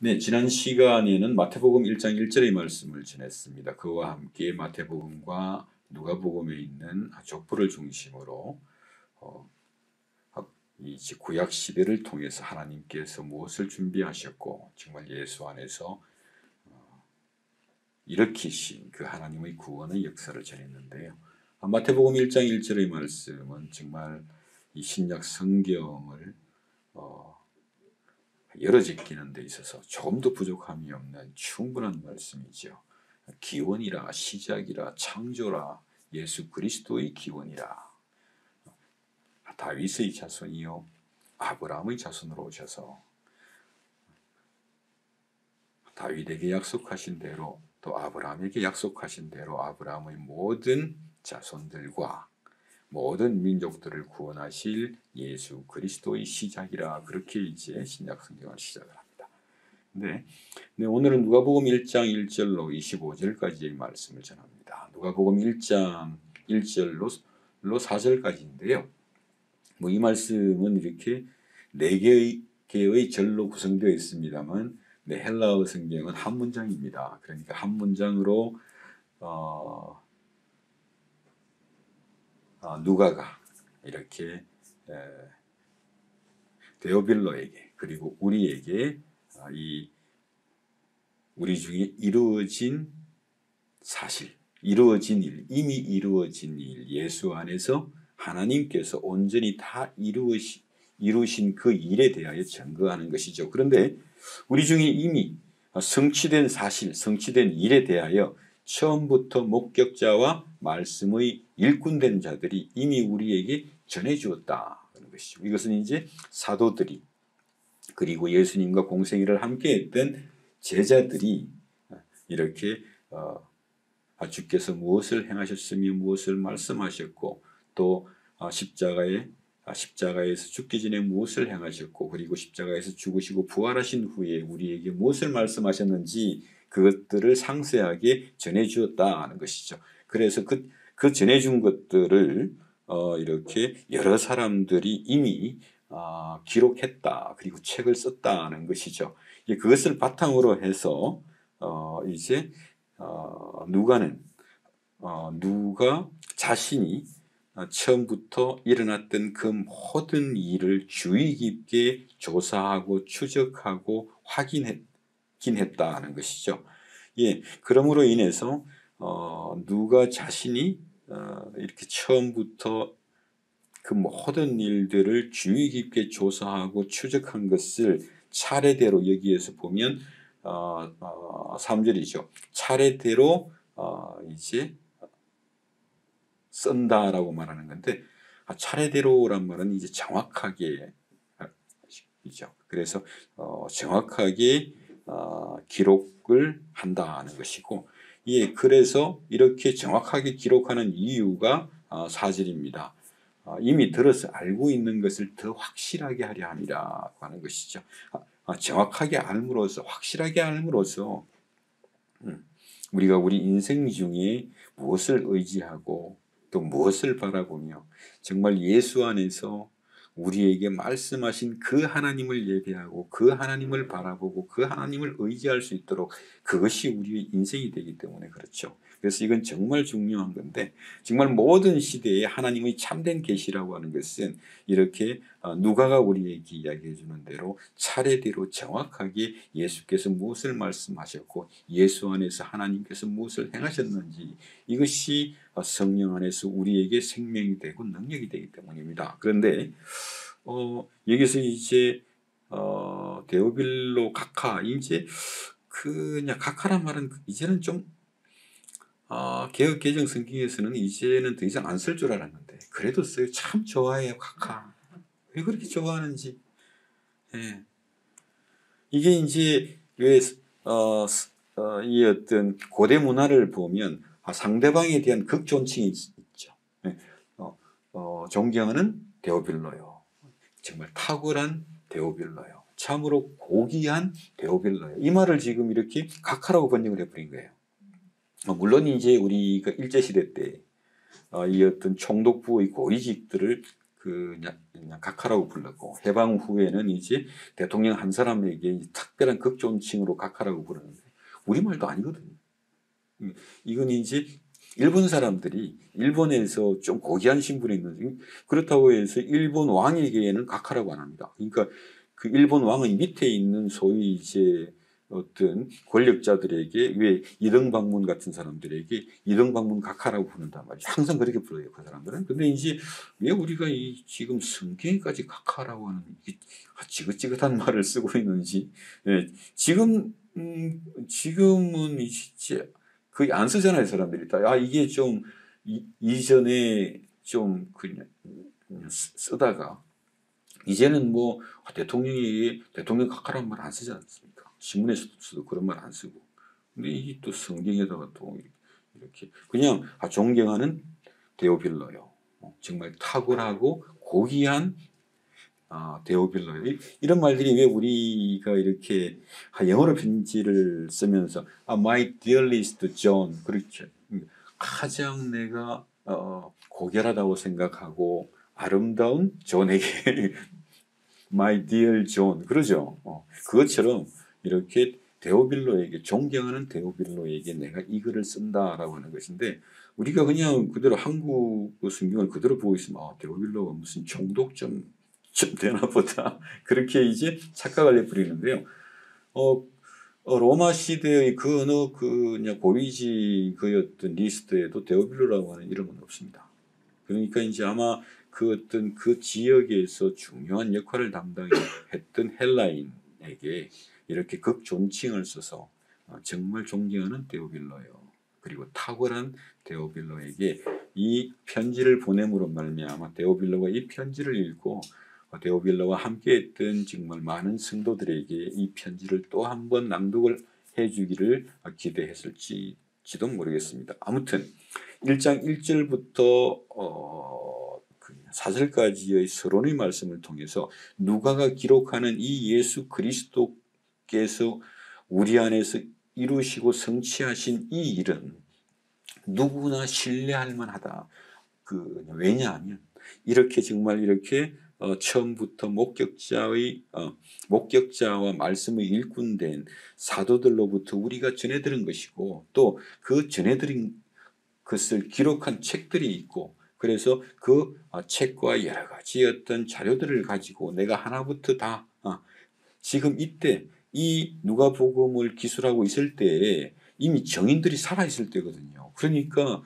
네, 지난 시간에는 마태복음 1장 1절의 말씀을 전했습니다. 그와 함께 마태복음과 누가복음에 있는 족보를 중심으로 어, 이 구약 시대를 통해서 하나님께서 무엇을 준비하셨고 정말 예수 안에서 일으키신 그 하나님의 구원의 역사를 전했는데요. 마태복음 1장 1절의 말씀은 정말 이 신약 성경을 열어제끼는 데 있어서 조금도 부족함이 없는 충분한 말씀이죠. 기원이라, 시작이라, 창조라, 예수 그리스도의 기원이라. 다윗의 자손이요 아브라함의 자손으로 오셔서 다윗에게 약속하신 대로 또 아브라함에게 약속하신 대로 아브라함의 모든 자손들과 모든 민족들을 구원하실 예수 그리스도의 시작이라, 그렇게 이제 신약 성경을 시작을 합니다. 네, 오늘은 누가복음 1장 1절로 25절까지의 말씀을 전합니다. 누가복음 1장 1절로 4절까지인데요. 이 말씀은 이렇게 4개의 절로 구성되어 있습니다만 헬라어 성경은 한 문장입니다. 그러니까 한 문장으로 누가가 이렇게 데오빌로에게 그리고 우리에게 우리 중에 이루어진 사실, 이루어진 일, 이미 이루어진 일, 예수 안에서 하나님께서 온전히 다 이루신 그 일에 대하여 증거하는 것이죠. 그런데 우리 중에 이미 성취된 사실, 성취된 일에 대하여 처음부터 목격자와 말씀의 일꾼된 자들이 이미 우리에게 전해주었다는 것이죠. 이것은 이제 사도들이 그리고 예수님과 공생애를 함께했던 제자들이 이렇게 주께서 무엇을 행하셨으며 무엇을 말씀하셨고 또 십자가에서 죽기 전에 무엇을 행하셨고 그리고 십자가에서 죽으시고 부활하신 후에 우리에게 무엇을 말씀하셨는지 그것들을 상세하게 전해주었다는 것이죠. 그래서 그 전해준 것들을 이렇게 여러 사람들이 이미 기록했다 그리고 책을 썼다는 것이죠. 그것을 바탕으로 해서 이제 누가 자신이 처음부터 일어났던 그 모든 일을 주의 깊게 조사하고 추적하고 확인했긴 했다는 것이죠. 그러므로 인해서 누가 자신이 이렇게 처음부터 그 모든 일들을 주의 깊게 조사하고 추적한 것을 차례대로 여기에서 보면 3절이죠. 차례대로 이제 쓴다라고 말하는 건데 차례대로란 말은 이제 정확하게 이죠. 그래서 정확하게 기록을 한다는 것이고, 그래서 이렇게 정확하게 기록하는 이유가 4절입니다. 이미 들어서 알고 있는 것을 더 확실하게 하려 함이라고 하는 것이죠. 정확하게 알므로써 확실하게 알므로써 우리가 우리 인생 중에 무엇을 의지하고 또 무엇을 바라보며 정말 예수 안에서 우리에게 말씀하신 그 하나님을 예배하고 그 하나님을 바라보고 그 하나님을 의지할 수 있도록, 그것이 우리의 인생이 되기 때문에 그렇죠. 그래서 이건 정말 중요한 건데, 정말 모든 시대에 하나님의 참된 계시라고 하는 것은 이렇게 누가가 우리에게 이야기해 주는 대로 차례대로 정확하게 예수께서 무엇을 말씀하셨고 예수 안에서 하나님께서 무엇을 행하셨는지, 이것이 성령 안에서 우리에게 생명이 되고 능력이 되기 때문입니다. 그런데 여기서 이제 데오빌로 각하, 이제 그냥 각하란 말은 이제는 좀 개혁 개정 성경에서는 이제는 더 이상 안 쓸 줄 알았는데 그래도 써요. 참 좋아해요, 각하. 왜 그렇게 좋아하는지. 이게 이제 왜 이 어떤 고대 문화를 보면 상대방에 대한 극존칭이 있죠. 존경하는 데오빌로요. 정말 탁월한 데오빌로요. 참으로 고귀한 데오빌로요. 이 말을 지금 이렇게 각하라고 번역을 해버린 거예요. 물론 이제 우리가 일제시대 때 이 어떤 총독부의 고위직들을 그냥 각하라고 불렀고, 해방 후에는 이제 대통령 한 사람에게 특별한 극존칭으로 각하라고 부르는데 우리말도 아니거든요. 이건 이제 일본 사람들이 일본에서 좀 고귀한 신분이 있는데 그렇다고 해서 일본 왕에게는 각하라고 안 합니다. 그러니까 그 일본 왕의 밑에 있는 소위 이제 어떤 권력자들에게 왜 이등방문 같은 사람들에게 이등방문 각하라고 부른단 말이죠. 항상 그렇게 불러요, 그 사람들은. 근데 이제 왜 우리가 이 지금 성경에까지 각하라고 하는 이 지긋지긋한 말을 쓰고 있는지, 예, 지금은 이제 거의 안 쓰잖아요, 사람들이 다. 아, 이게 좀 이전에 좀 그냥 쓰다가 이제는 뭐 대통령 각하라는 말 안 쓰지 않습니까? 신문에서도 그런 말 안 쓰고. 근데 이게 또 성경에다가 또 이렇게 그냥 존경하는 데오빌러요. 정말 탁월하고 고귀한 데오빌러요. 이런 말들이 왜 우리가 이렇게 영어로 편지를 쓰면서 my dearest John 그렇게 가장 내가 고결하다고 생각하고 아름다운 존에게 my dear John 그러죠. 그것처럼 이렇게 데오빌로에게 존경하는 데오빌로에게 내가 이 글을 쓴다라고 하는 것인데 우리가 그냥 그대로 한국 성경을 그대로 보고 있으면 데오빌로가 무슨 총독 좀 되나 보다 그렇게 이제 착각을 해버리는데요. 로마 시대의 그 어느 그냥 고위직 그였던 리스트에도 데오빌로라고 하는 이름은 없습니다. 그러니까 이제 아마 그 어떤 그 지역에서 중요한 역할을 담당했던 헬라인에게 이렇게 극존칭을 써서 정말 존경하는 데오빌로요. 그리고 탁월한 데오빌로에게 이 편지를 보냄으로 말미암아 데오빌로가 이 편지를 읽고 데오빌로와 함께했던 정말 많은 성도들에게 이 편지를 또 한 번 낭독을 해주기를 기대했을지도 모르겠습니다. 아무튼 1장 1절부터 4절까지의 서론의 말씀을 통해서 누가가 기록하는 이 예수 그리스도께서 우리 안에서 이루시고 성취하신 이 일은 누구나 신뢰할 만하다. 왜냐하면 이렇게 정말 이렇게 처음부터 목격자와 말씀의 일꾼된 사도들로부터 우리가 전해들은 것이고 또 그 전해들인 것을 기록한 책들이 있고 그래서 그 책과 여러 가지 어떤 자료들을 가지고 내가 하나부터 다 지금 이때 이 누가복음을 기술하고 있을 때에 이미 정인들이 살아 있을 때거든요. 그러니까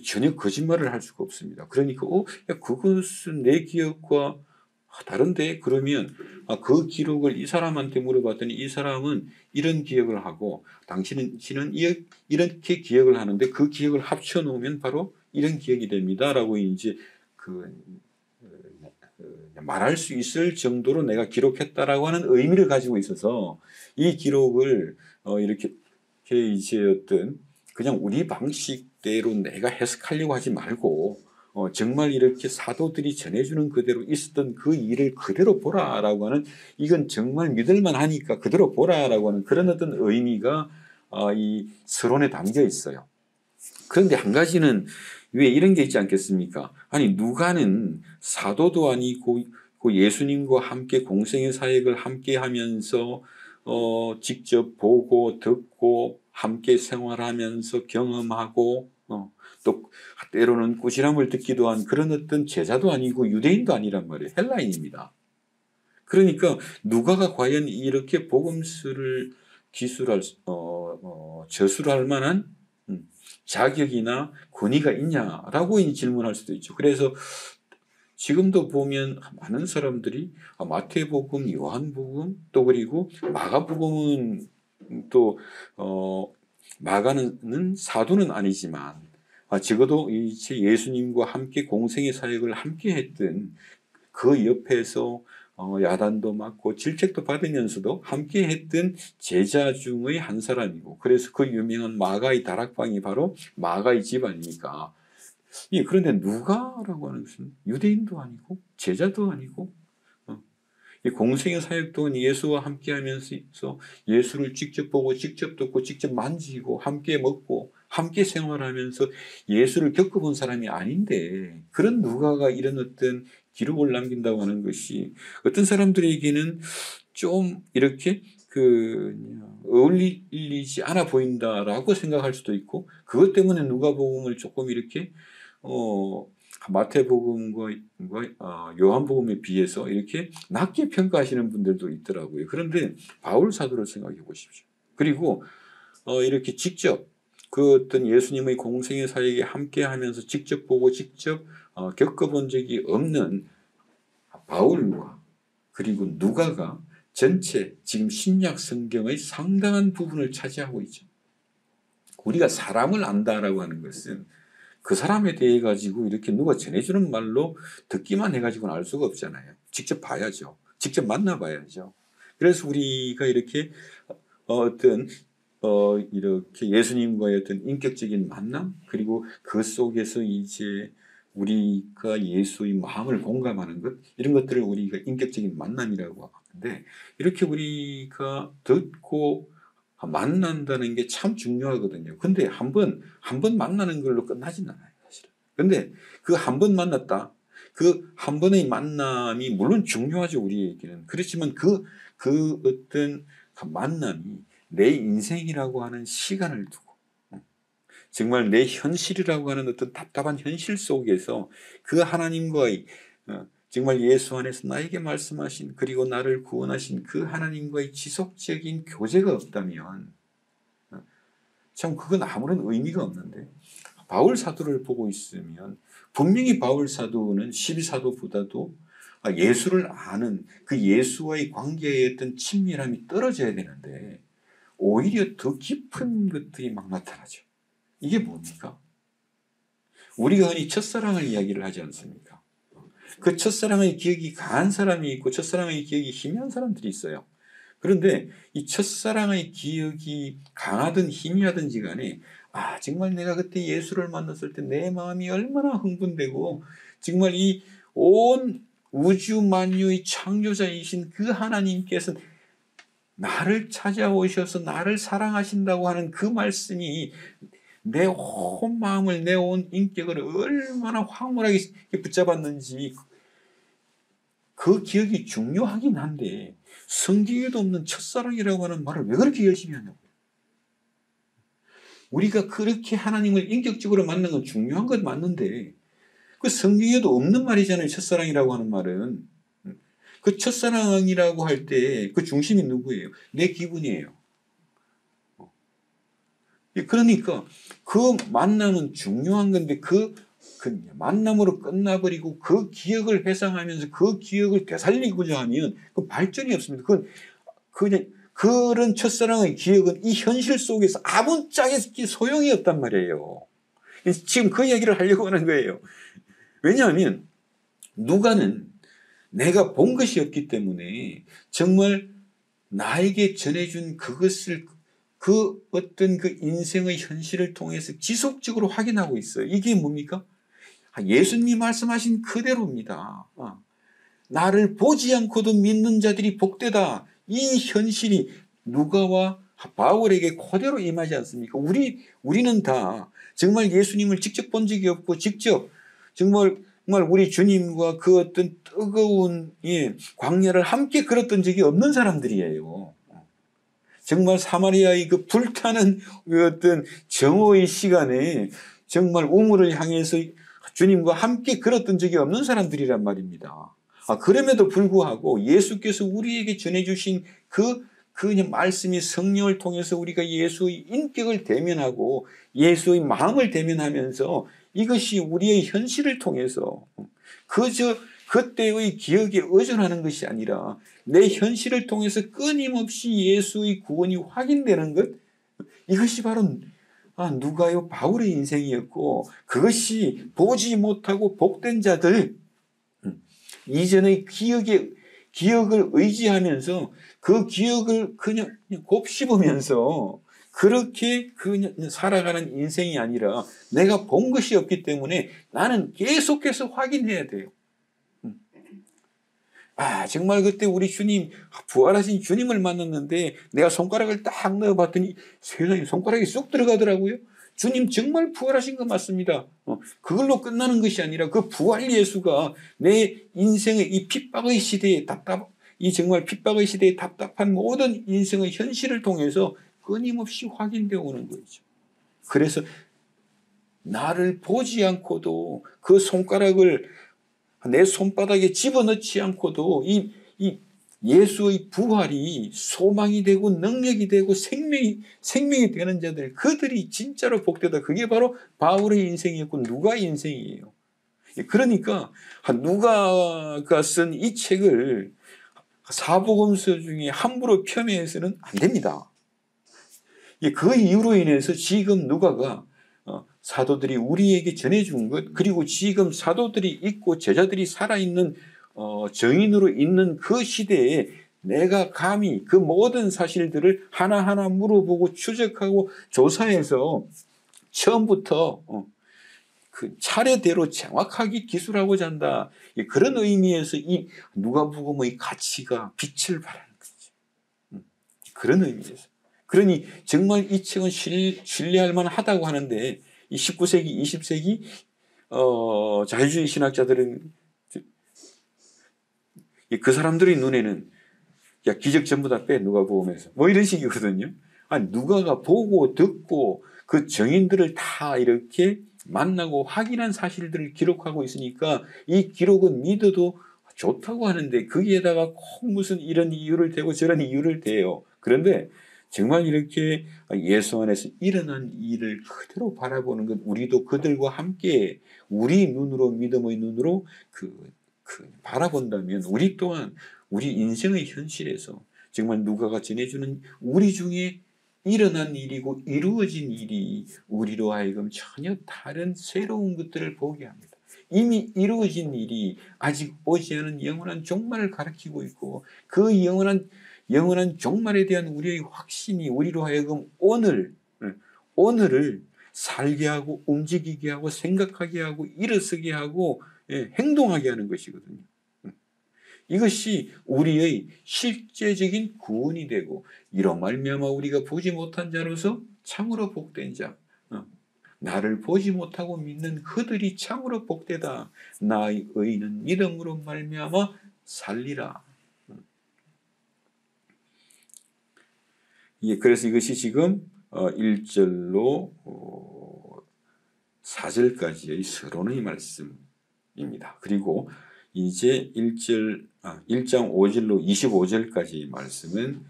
전혀 거짓말을 할 수가 없습니다. 그러니까 야, 그것은 내 기억과 다른데 그러면 그 기록을 이 사람한테 물어봤더니 이 사람은 이런 기억을 하고 당신은 이렇게 기억을 하는데 그 기억을 합쳐 놓으면 바로 이런 기억이 됩니다라고 이제 말할 수 있을 정도로 내가 기록했다라고 하는 의미를 가지고 있어서 이 기록을 이렇게 이제 어떤 그냥 우리 방식대로 내가 해석하려고 하지 말고 정말 이렇게 사도들이 전해주는 그대로 있었던 그 일을 그대로 보라라고 하는 이건 정말 믿을만 하니까 그대로 보라라고 하는 그런 어떤 의미가 이 서론에 담겨 있어요. 그런데 한 가지는 왜 이런 게 있지 않겠습니까? 아니 누가는 사도도 아니고 예수님과 함께 공생의 사역을 함께 하면서 직접 보고 듣고 함께 생활하면서 경험하고 또 때로는 꾸지람을 듣기도 한 그런 어떤 제자도 아니고 유대인도 아니란 말이에요. 헬라인입니다. 그러니까 누가가 과연 이렇게 복음서를 저술할 만한 자격이나 권위가 있냐라고 질문할 수도 있죠. 그래서 지금도 보면 많은 사람들이 마태복음, 요한복음 또 그리고 마가복음은 또 마가는 사도는 아니지만 적어도 이제 예수님과 함께 공생의 사역을 함께 했던 그 옆에서 야단도 맞고 질책도 받으면서도 함께 했던 제자 중의 한 사람이고 그래서 그 유명한 마가의 다락방이 바로 마가의 집 아닙니까? 그런데 누가라고 하는 것은 유대인도 아니고 제자도 아니고 이 공생의 사역 동안 예수와 함께 하면서 예수를 직접 보고 직접 듣고 직접 만지고 함께 먹고 함께 생활하면서 예수를 겪어본 사람이 아닌데 그런 누가가 이런 어떤 기록을 남긴다고 하는 것이 어떤 사람들에게는 좀 이렇게 어울리지 않아 보인다라고 생각할 수도 있고, 그것 때문에 누가복음을 조금 이렇게 마태복음과 요한복음에 비해서 이렇게 낮게 평가하시는 분들도 있더라고요. 그런데 바울 사도를 생각해 보십시오. 그리고 이렇게 직접 그 어떤 예수님의 공생의 사역에 함께하면서 직접 보고 직접 겪어본 적이 없는 바울과 그리고 누가가 전체 지금 신약 성경의 상당한 부분을 차지하고 있죠. 우리가 사람을 안다라고 하는 것은 그 사람에 대해 가지고 이렇게 누가 전해주는 말로 듣기만 해가지고는 알 수가 없잖아요. 직접 봐야죠. 직접 만나봐야죠. 그래서 우리가 이렇게 이렇게 예수님과의 어떤 인격적인 만남, 그리고 그 속에서 이제 우리가 예수의 마음을 공감하는 것, 이런 것들을 우리가 인격적인 만남이라고 하는데, 이렇게 우리가 듣고 만난다는 게 참 중요하거든요. 근데 한 번 만나는 걸로 끝나진 않아요, 사실은. 근데 그 한 번 만났다. 그 한 번의 만남이 물론 중요하죠, 우리에게는. 그렇지만 그 어떤 만남이 내 인생이라고 하는 시간을 두고, 정말 내 현실이라고 하는 어떤 답답한 현실 속에서 그 하나님과의 정말 예수 안에서 나에게 말씀하신, 그리고 나를 구원하신 그 하나님과의 지속적인 교제가 없다면 참 그건 아무런 의미가 없는데, 바울 사도를 보고 있으면 분명히 바울 사도는 12사도보다도 예수를 아는 그 예수와의 관계에 어떤 친밀함이 떨어져야 되는데 오히려 더 깊은 것들이 막 나타나죠. 이게 뭡니까? 우리가 흔히 첫사랑을 이야기를 하지 않습니까? 그 첫사랑의 기억이 강한 사람이 있고 첫사랑의 기억이 희미한 사람들이 있어요. 그런데 이 첫사랑의 기억이 강하든 희미하든지 간에 정말 내가 그때 예수를 만났을 때 내 마음이 얼마나 흥분되고, 정말 이 온 우주 만유의 창조자이신 그 하나님께서 나를 찾아오셔서 나를 사랑하신다고 하는 그 말씀이 내 온 마음을, 내 온 인격을 얼마나 황홀하게 붙잡았는지, 그 기억이 중요하긴 한데 성경에도 없는 첫사랑이라고 하는 말을 왜 그렇게 열심히 하냐고. 우리가 그렇게 하나님을 인격적으로 만난 건 중요한 건 맞는데 그 성경에도 없는 말이잖아요. 첫사랑이라고 하는 말은. 그 첫사랑이라고 할 때 그 중심이 누구예요? 내 기분이에요. 그러니까 그 만남은 중요한 건데 그 만남으로 끝나버리고 그 기억을 회상하면서 그 기억을 되살리고자 하면 그 발전이 없습니다. 그냥 그런 첫사랑의 기억은 이 현실 속에서 아무짝에 소용이 없단 말이에요. 지금 그 얘기를 하려고 하는 거예요. 왜냐하면 누가는 내가 본 것이 없기 때문에 정말 나에게 전해준 그것을 그 어떤 그 인생의 현실을 통해서 지속적으로 확인하고 있어요. 이게 뭡니까? 예수님이 말씀하신 그대로입니다. 나를 보지 않고도 믿는 자들이 복되다. 이 현실이 누가와 바울에게 그대로 임하지 않습니까? 우리는 다 정말 예수님을 직접 본 적이 없고 직접 정말 우리 주님과 그 어떤 뜨거운 광야를 함께 걸었던 적이 없는 사람들이에요. 정말 사마리아의 그 불타는 그 어떤 정오의 시간에 정말 우물을 향해서 주님과 함께 걸었던 적이 없는 사람들이란 말입니다. 그럼에도 불구하고 예수께서 우리에게 전해주신 그 말씀이 성령을 통해서 우리가 예수의 인격을 대면하고 예수의 마음을 대면하면서 이것이 우리의 현실을 통해서 그저 그때의 기억에 의존하는 것이 아니라 내 현실을 통해서 끊임없이 예수의 구원이 확인되는 것, 이것이 바로 누가요? 바울의 인생이었고, 그것이 보지 못하고 복된 자들, 이전의 기억을 의지하면서 그 기억을 그냥 곱씹으면서 그렇게 그냥 살아가는 인생이 아니라 내가 본 것이 없기 때문에 나는 계속해서 확인해야 돼요. 정말 그때 우리 주님, 부활하신 주님을 만났는데 내가 손가락을 딱 넣어봤더니 세상에 손가락이 쑥 들어가더라고요. 주님 정말 부활하신 거 맞습니다. 그걸로 끝나는 것이 아니라 그 부활 예수가 내 인생의 이 핍박의 시대에 이 정말 핍박의 시대에 답답한 모든 인생의 현실을 통해서 끊임없이 확인되어 오는 거죠. 그래서 나를 보지 않고도 그 손가락을 내 손바닥에 집어넣지 않고도 이 예수의 부활이 소망이 되고 능력이 되고 생명이 되는 자들, 그들이 진짜로 복되다. 그게 바로 바울의 인생이었고 누가의 인생이에요. 그러니까 누가가 쓴 이 책을 사복음서 중에 함부로 폄훼해서는 안 됩니다. 그 이유로 인해서 지금 누가가 사도들이 우리에게 전해준 것, 그리고 지금 사도들이 있고 제자들이 살아있는 정인으로 있는 그 시대에 내가 감히 그 모든 사실들을 하나하나 물어보고 추적하고 조사해서 처음부터 그 차례대로 정확하게 기술하고자 한다. 그런 의미에서 이 누가복음의 가치가 빛을 발하는 거죠. 그런 의미에서. 그러니 정말 이 책은 신뢰할 만하다고 하는데 이 19세기, 20세기 자유주의 신학자들은 그 사람들의 눈에는 야, 기적 전부 다 빼, 누가복음에서. 뭐 이런 식이거든요. 아니, 누가가 보고 듣고 그 정인들을 다 이렇게 만나고 확인한 사실들을 기록하고 있으니까 이 기록은 믿어도 좋다고 하는데 거기에다가 꼭 무슨 이런 이유를 대고 저런 이유를 대요. 그런데 정말 이렇게 예수 안에서 일어난 일을 그대로 바라보는 것, 우리도 그들과 함께 우리 눈으로, 믿음의 눈으로 바라본다면 우리 또한 우리 인생의 현실에서 정말 누가가 전해주는 우리 중에 일어난 일이고 이루어진 일이 우리로 하여금 전혀 다른 새로운 것들을 보게 합니다. 이미 이루어진 일이 아직 오지 않은 영원한 종말을 가리키고 있고 그 영원한 종말에 대한 우리의 확신이 우리로 하여금 오늘을 살게 하고 움직이게 하고 생각하게 하고 일어서게 하고 행동하게 하는 것이거든요. 이것이 우리의 실제적인 구원이 되고 이로 말미암아 우리가 보지 못한 자로서 참으로 복된 자, 나를 보지 못하고 믿는 그들이 참으로 복되다. 나의 의는 믿음으로 말미암아 살리라. 그래서 이것이 지금 1절로 4절까지의 서론의 말씀입니다. 그리고 이제 1장 5절로 25절까지의 말씀은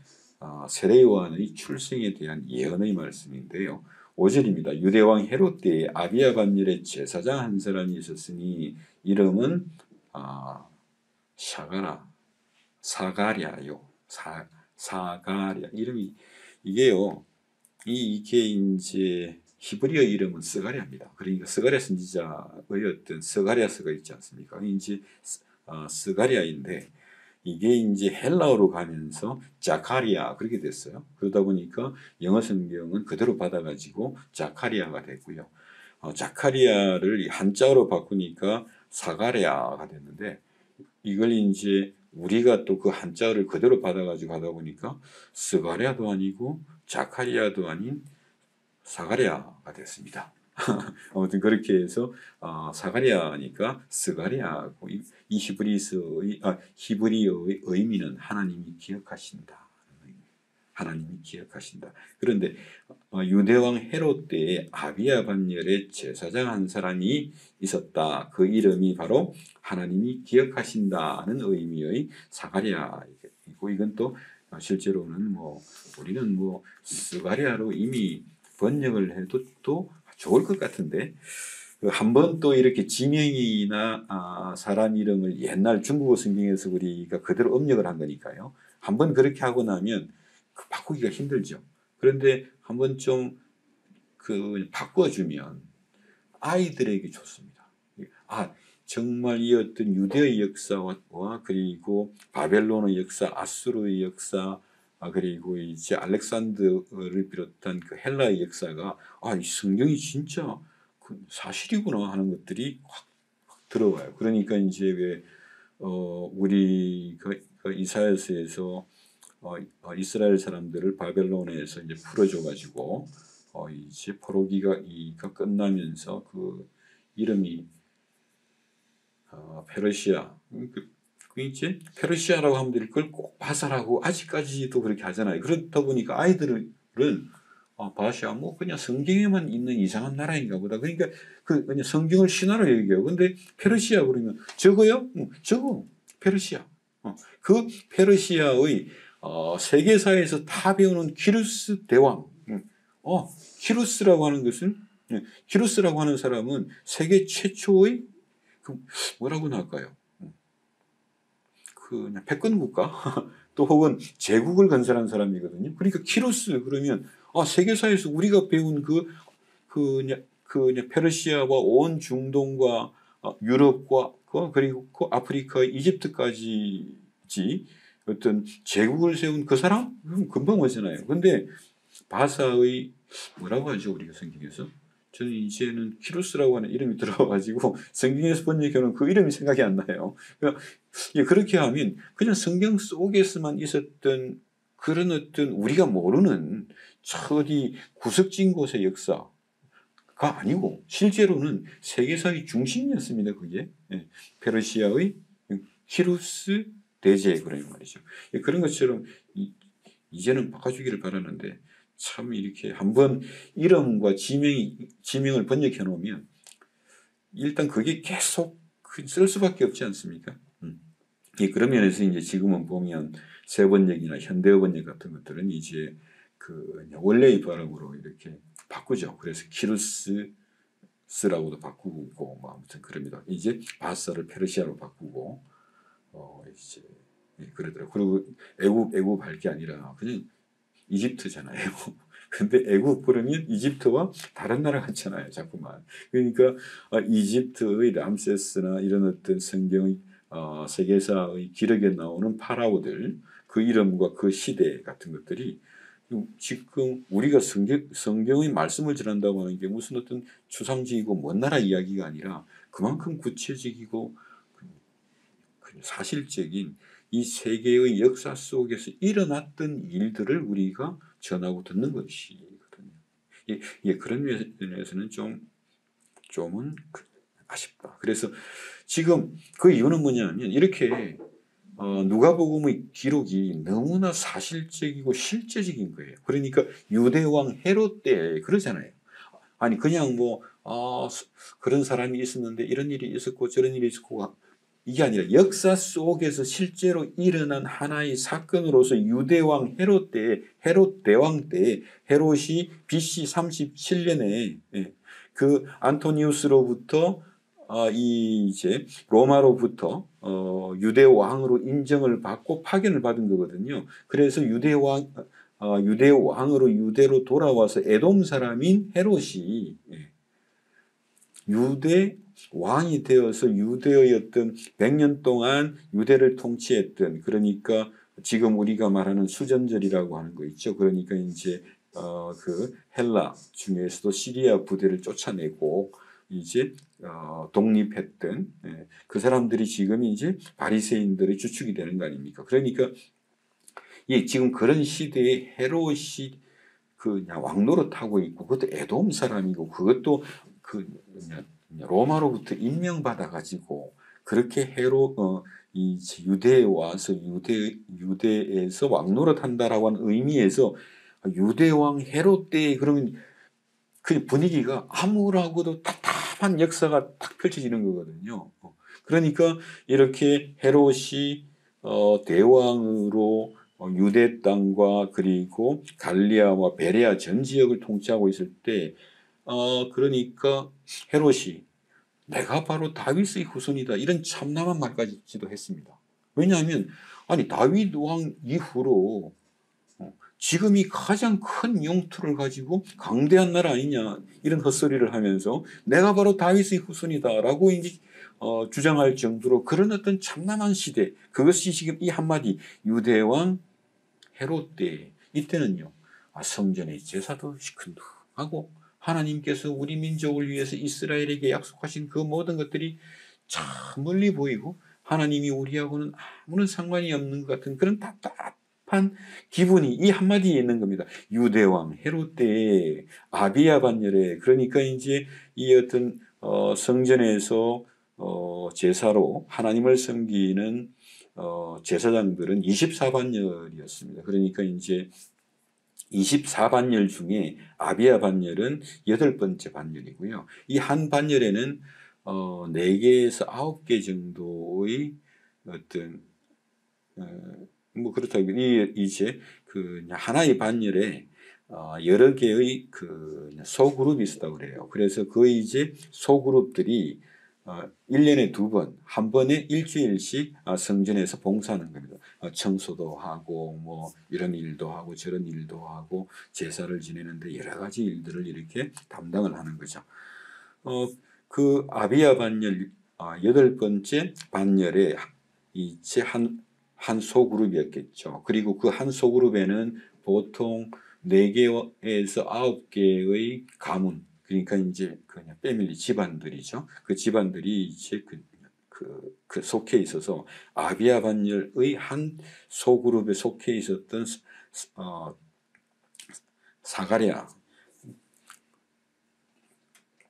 세례요한의 출생에 대한 예언의 말씀인데요. 5절입니다. 유대왕 헤롯 때에 아비야 반열에 제사장 한 사람이 있었으니 이름은 사가랴요. 사가랴 이름이 이게요. 이게 이제 히브리어 이름은 스가랴입니다. 그러니까 스가랴 선지자의 어떤 스가랴서가 있지 않습니까? 이제 스가랴인데 이게 이제 헬라어로 가면서 자카리아 그렇게 됐어요. 그러다 보니까 영어 성경은 그대로 받아가지고 자카리아가 됐고요. 자카리아를 한자어로 바꾸니까 사가랴가 됐는데 이걸 이제 우리가 또 그 한자어를 그대로 받아가지고 하다 보니까 스가랴도 아니고 자카리아도 아닌 사가랴가 됐습니다. 아무튼 그렇게 해서 사가랴니까 스가랴고 이 히브리어의 의미는 하나님이 기억하신다. 하나님이 기억하신다. 그런데 유대왕 헤롯 때에 아비야 반열에 제사장 한 사람이 있었다. 그 이름이 바로 하나님이 기억하신다는 의미의 사가랴이고 이건 또 실제로는 우리는 스가랴로 이미 번역을 해도 또 좋을 것 같은데 한 번 또 이렇게 지명이나 사람 이름을 옛날 중국어 성경에서 우리가 그대로 음력을 한 거니까요. 한 번 그렇게 하고 나면 바꾸기가 힘들죠. 그런데 한번 좀 바꿔주면 아이들에게 좋습니다. 정말 이 어떤 유대의 역사와 그리고 바벨론의 역사, 아수르의 역사, 그리고 이제 알렉산더를 비롯한 그 헬라의 역사가 이 성경이 진짜 사실이구나 하는 것들이 확 들어와요. 그러니까 이제 왜 우리 이사야서에서 이스라엘 사람들을 바벨론에서 이제 풀어줘 가지고 이제 포로기가 끝나면서 그 이름이 페르시아. 그 이제 페르시아라고 하면 그걸 꼭 바사라고 아직까지도 그렇게 하잖아요. 그렇다 보니까 아이들은 바샤 뭐 그냥 성경에만 있는 이상한 나라인가 보다. 그러니까 그냥 성경을 신화로 얘기해요. 근데 페르시아 그러면 저거요? 저거 페르시아. 그 페르시아의 세계사에서 다 배우는 키루스 대왕. 키루스라고 하는 것은 키루스라고 하는 사람은 세계 최초의 그 뭐라고 할까요? 그냥 패권 국가 또 혹은 제국을 건설한 사람이거든요. 그러니까 키루스 그러면 세계사에서 우리가 배운 그냥 페르시아와 온 중동과 유럽과 그리고 그 아프리카 이집트까지 어떤 제국을 세운 그 사람 금방 오잖아요. 근데 바사의 뭐라고 하죠 우리가 성경에서? 저는 이제는 키루스라고 하는 이름이 들어가지고 성경에서 번역해놓은 그 이름이 생각이 안 나요. 그러니까 그렇게 하면 그냥 성경 속에서만 있었던 그런 어떤 우리가 모르는 어디 구석진 곳의 역사가 아니고 실제로는 세계사의 중심이었습니다. 그게 페르시아의 키루스 대제 그런 말이죠. 그런 것처럼 이제는 바꿔주기를 바라는데 참 이렇게 한번 이름과 지명을 번역해 놓으면 일단 그게 계속 쓸 수밖에 없지 않습니까? 그런 면에서 이제 지금은 보면 새 번역이나 현대어 번역 같은 것들은 이제 그 원래의 발음으로 이렇게 바꾸죠. 그래서 키루스라고도 바꾸고 뭐 아무튼 그럽니다. 이제 바사를 페르시아로 바꾸고 이제 그러더라고요. 그리고 애국 할 게 아니라 그냥 이집트잖아요. 근데 애국 그러면 이집트와 다른 나라 같잖아요. 자꾸만. 그러니까 이집트의 람세스나 이런 어떤 성경의 세계사의 기록에 나오는 파라오들 그 이름과 그 시대 같은 것들이 지금 우리가 성경의 말씀을 전한다고 하는 게 무슨 어떤 추상적이고 먼 나라 이야기가 아니라 그만큼 구체적이고 사실적인 이 세계의 역사 속에서 일어났던 일들을 우리가 전하고 듣는 것이거든요. 그런 면에서는 좀은 아쉽다. 그래서 지금 그 이유는 뭐냐면 이렇게 누가복음의 기록이 너무나 사실적이고 실제적인 거예요. 그러니까 유대왕 헤롯 때 그러잖아요. 아니 그냥 뭐 그런 사람이 있었는데 이런 일이 있었고 저런 일이 있었고 이게 아니라 역사 속에서 실제로 일어난 하나의 사건으로서 유대왕 헤롯 대왕 때 헤롯이 BC 37년에 그 안토니우스로부터 이제 로마로부터 유대 왕으로 인정을 받고 파견을 받은 거거든요. 그래서 유대 왕으로 유대로 돌아와서 에돔 사람인 헤롯이 유대 왕이 되어서 유대의 어떤 100년 동안 유대를 통치했던 그러니까 지금 우리가 말하는 수전절이라고 하는 거 있죠. 그러니까 이제 그 헬라 중에서도 시리아 부대를 쫓아내고 이제 독립했던 그 사람들이 지금 이제 바리새인들의 주축이 되는 거 아닙니까? 그러니까 지금 그런 시대에 헤롯이 그 왕노릇하고 있고 그것도 에돔 사람이고 그것도 그 로마로부터 임명받아 가지고 그렇게 이 유대에 와서 유대에서 왕노릇한다라고 하는 의미에서 유대 왕 헤롯 때 그러면 그 분위기가 아무라고도 답답한 역사가 딱 펼쳐지는 거거든요. 그러니까 이렇게 헤롯이 대왕으로 유대 땅과 그리고 갈리아와 베레아 전 지역을 통치하고 있을 때 그러니까 헤롯이 내가 바로 다윗의 후손이다 이런 참남한 말까지도 했습니다. 왜냐하면 아니 다윗 왕 이후로 지금이 가장 큰 영토를 가지고 강대한 나라 아니냐 이런 헛소리를 하면서 내가 바로 다윗의 후손이다라고 이제 주장할 정도로 그런 어떤 참남한 시대 그것이 지금 이 한마디 유대왕 헤롯 때 이때는요 성전의 제사도 시큰둥하고 하나님께서 우리 민족을 위해서 이스라엘에게 약속하신 그 모든 것들이 참 멀리 보이고 하나님이 우리하고는 아무런 상관이 없는 것 같은 그런 답답한 섭섭한 기분이 이 한마디에 있는 겁니다. 유대왕 헤롯 때에 아비야 반열에, 그러니까 이제 이 어떤 성전에서 제사로 하나님을 섬기는 제사장들은 24반열이었습니다. 그러니까 이제 24반열 중에 아비야 반열은 8번째 반열이고요. 이 한 반열에는 4개에서 9개 정도의 어떤 뭐 그렇다고 이제 그 하나의 반열에 여러 개의 그 소그룹이 있었다고 그래요. 그래서 그 이제 소그룹들이 1년에 2번, 한 번에 일주일씩 성전에서 봉사하는 겁니다. 청소도 하고 뭐 이런 일도 하고 저런 일도 하고 제사를 지내는데 여러 가지 일들을 이렇게 담당을 하는 거죠. 그 아비야 반열 8번째 반열에 이제 한 소그룹이었겠죠. 그리고 그 한 소그룹에는 보통 4개에서 9개의 가문, 그러니까 이제 그냥 패밀리 집안들이죠. 그 집안들이 이제 그 속해 있어서 아비야 반열의 한 소그룹에 속해 있었던 사가랴,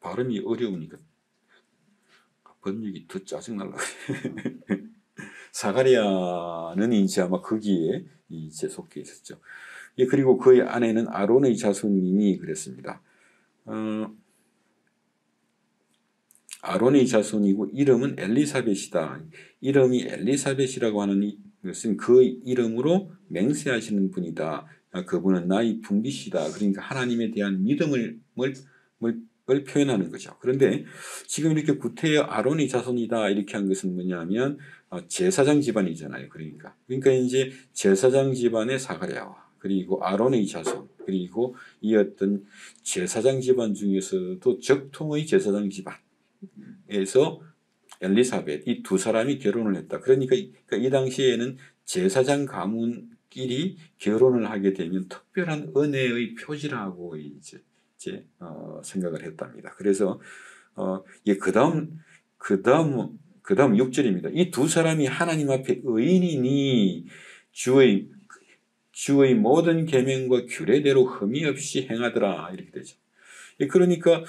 발음이 어려우니까 번역이 더 짜증날라. 사가랴는 이제 아마 거기에 이제 속해 있었죠. 예, 그리고 그의 아내는 아론의 자손이니 그랬습니다. 아론의 자손이고 이름은 엘리사벳이다. 이름이 엘리사벳이라고 하는 것은 그 이름으로 맹세하시는 분이다. 그분은 나의 분깃이다. 그러니까 하나님에 대한 믿음을 표현하는 거죠. 그런데 지금 이렇게 구태여 아론의 자손이다 이렇게 한 것은 뭐냐면 제사장 집안이잖아요. 그러니까 이제 제사장 집안의 사가랴와 그리고 아론의 자손, 그리고 이 어떤 제사장 집안 중에서도 적통의 제사장 집안에서 엘리사벳, 이 두 사람이 결혼을 했다. 그러니까 이 당시에는 제사장 가문끼리 결혼을 하게 되면 특별한 은혜의 표지라고 이제 생각을 했답니다. 그래서 그 다음 6절입니다. 이 두 사람이 하나님 앞에 의인이니 주의 모든 계명과 규례대로 흠이 없이 행하더라 이렇게 되죠. 그러니까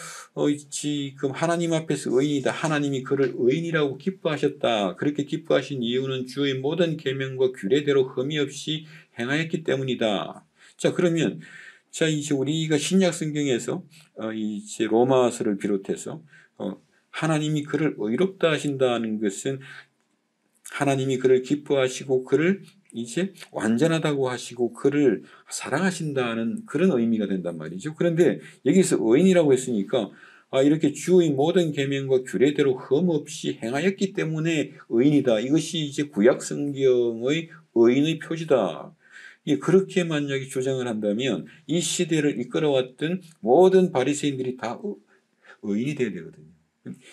지금 하나님 앞에서 의인이다. 하나님이 그를 의인이라고 기뻐하셨다. 그렇게 기뻐하신 이유는 주의 모든 계명과 규례대로 흠이 없이 행하였기 때문이다. 자, 그러면 자 이제 우리가 신약 성경에서 이제 로마서를 비롯해서 하나님이 그를 의롭다 하신다는 것은 하나님이 그를 기뻐하시고 그를 이제 완전하다고 하시고 그를 사랑하신다는 그런 의미가 된단 말이죠. 그런데 여기서 의인이라고 했으니까 이렇게 주의 모든 계명과 규례대로 흠없이 행하였기 때문에 의인이다. 이것이 이제 구약 성경의 의인의 표지다. 그렇게 만약에 주장을 한다면 이 시대를 이끌어왔던 모든 바리새인들이 다 의인이 되어야 되거든요.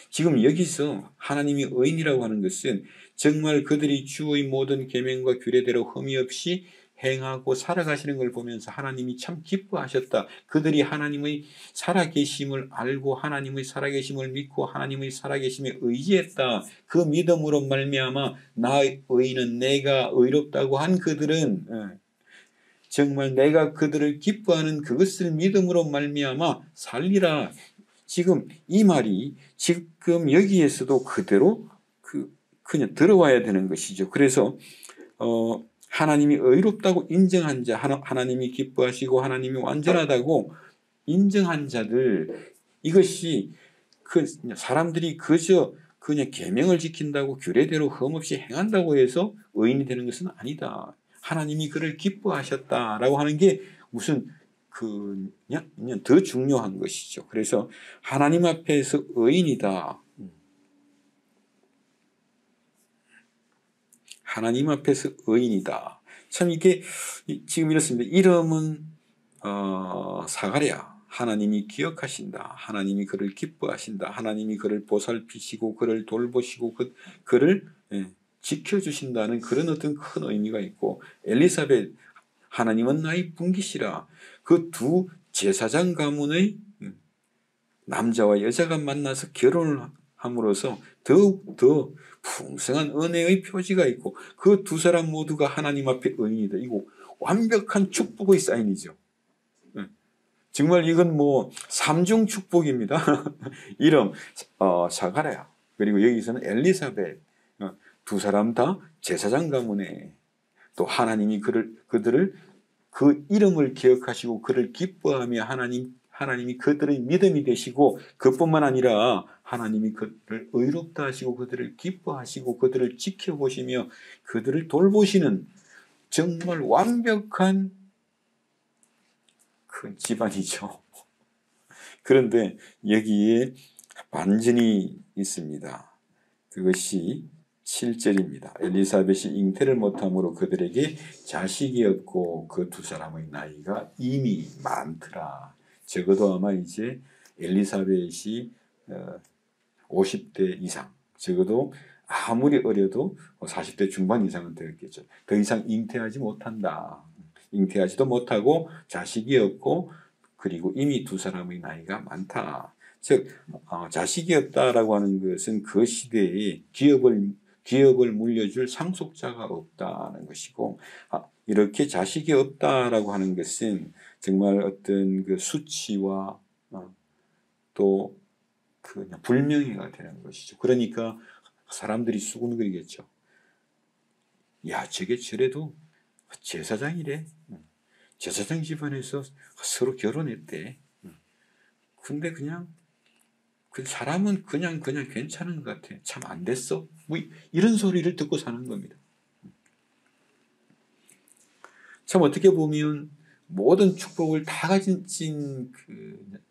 지금 여기서 하나님이 의인이라고 하는 것은 정말 그들이 주의 모든 계명과 규례대로 흠이 없이 행하고 살아가시는 걸 보면서 하나님이 참 기뻐하셨다. 그들이 하나님의 살아계심을 알고 하나님의 살아계심을 믿고 하나님의 살아계심에 의지했다. 그 믿음으로 말미암아 나의 의인은 내가 의롭다고 한 그들은 정말 내가 그들을 기뻐하는 그것을 믿음으로 말미암아 살리라. 지금 이 말이 지금 여기에서도 그대로 그냥 들어와야 되는 것이죠. 그래서 하나님이 의롭다고 인정한 자, 하나님이 기뻐하시고 하나님이 완전하다고 인정한 자들, 이것이 사람들이 그저 그냥 계명을 지킨다고 규례대로 흠없이 행한다고 해서 의인이 되는 것은 아니다. 하나님이 그를 기뻐하셨다라고 하는 게 무슨 그냥 더 중요한 것이죠. 그래서 하나님 앞에서 의인이다. 하나님 앞에서 의인이다. 참 이게 지금 이렇습니다. 이름은 사가랴. 하나님이 기억하신다. 하나님이 그를 기뻐하신다. 하나님이 그를 보살피시고 그를 돌보시고 그를 지켜주신다는 그런 어떤 큰 의미가 있고, 엘리사벳, 하나님은 나의 분깃이라. 그 두 제사장 가문의 남자와 여자가 만나서 결혼을 함으로써 더욱 더 풍성한 은혜의 표지가 있고 그 두 사람 모두가 하나님 앞에 의인이다. 이거 완벽한 축복의 사인이죠. 정말 이건 뭐 삼중 축복입니다. 이름 사가랴, 그리고 여기서는 엘리사벳, 두 사람 다 제사장 가문에, 또 하나님이 그들을 그 이름을 기억하시고 그를 기뻐하며 하나님이 그들의 믿음이 되시고, 그뿐만 아니라 하나님이 그들을 의롭다 하시고 그들을 기뻐하시고 그들을 지켜보시며 그들을 돌보시는 정말 완벽한 그 집안이죠. 그런데 여기에 반전이 있습니다. 그것이 7절입니다. 엘리사벳이 잉태를 못함으로 그들에게 자식이 없고 그 두 사람의 나이가 이미 많더라. 적어도 아마 이제 엘리사벳이 50대 이상, 적어도 아무리 어려도 40대 중반 이상은 되었겠죠. 더 이상 잉태하지 못한다. 잉태하지도 못하고 자식이 없고, 그리고 이미 두 사람의 나이가 많다. 즉 자식이 없다라고 하는 것은 그 시대에 기업을 물려줄 상속자가 없다는 것이고, 이렇게 자식이 없다라고 하는 것은 정말 어떤 그 수치와 또 그 불명예가 되는 것이죠. 그러니까 사람들이 수군거리겠죠. 야, 저게 저래도 제사장이래. 제사장 집안에서 서로 결혼했대. 근데 그냥 그 사람은 그냥 괜찮은 것 같아. 참 안 됐어. 뭐 이런 소리를 듣고 사는 겁니다. 참 어떻게 보면 모든 축복을 다 가진 그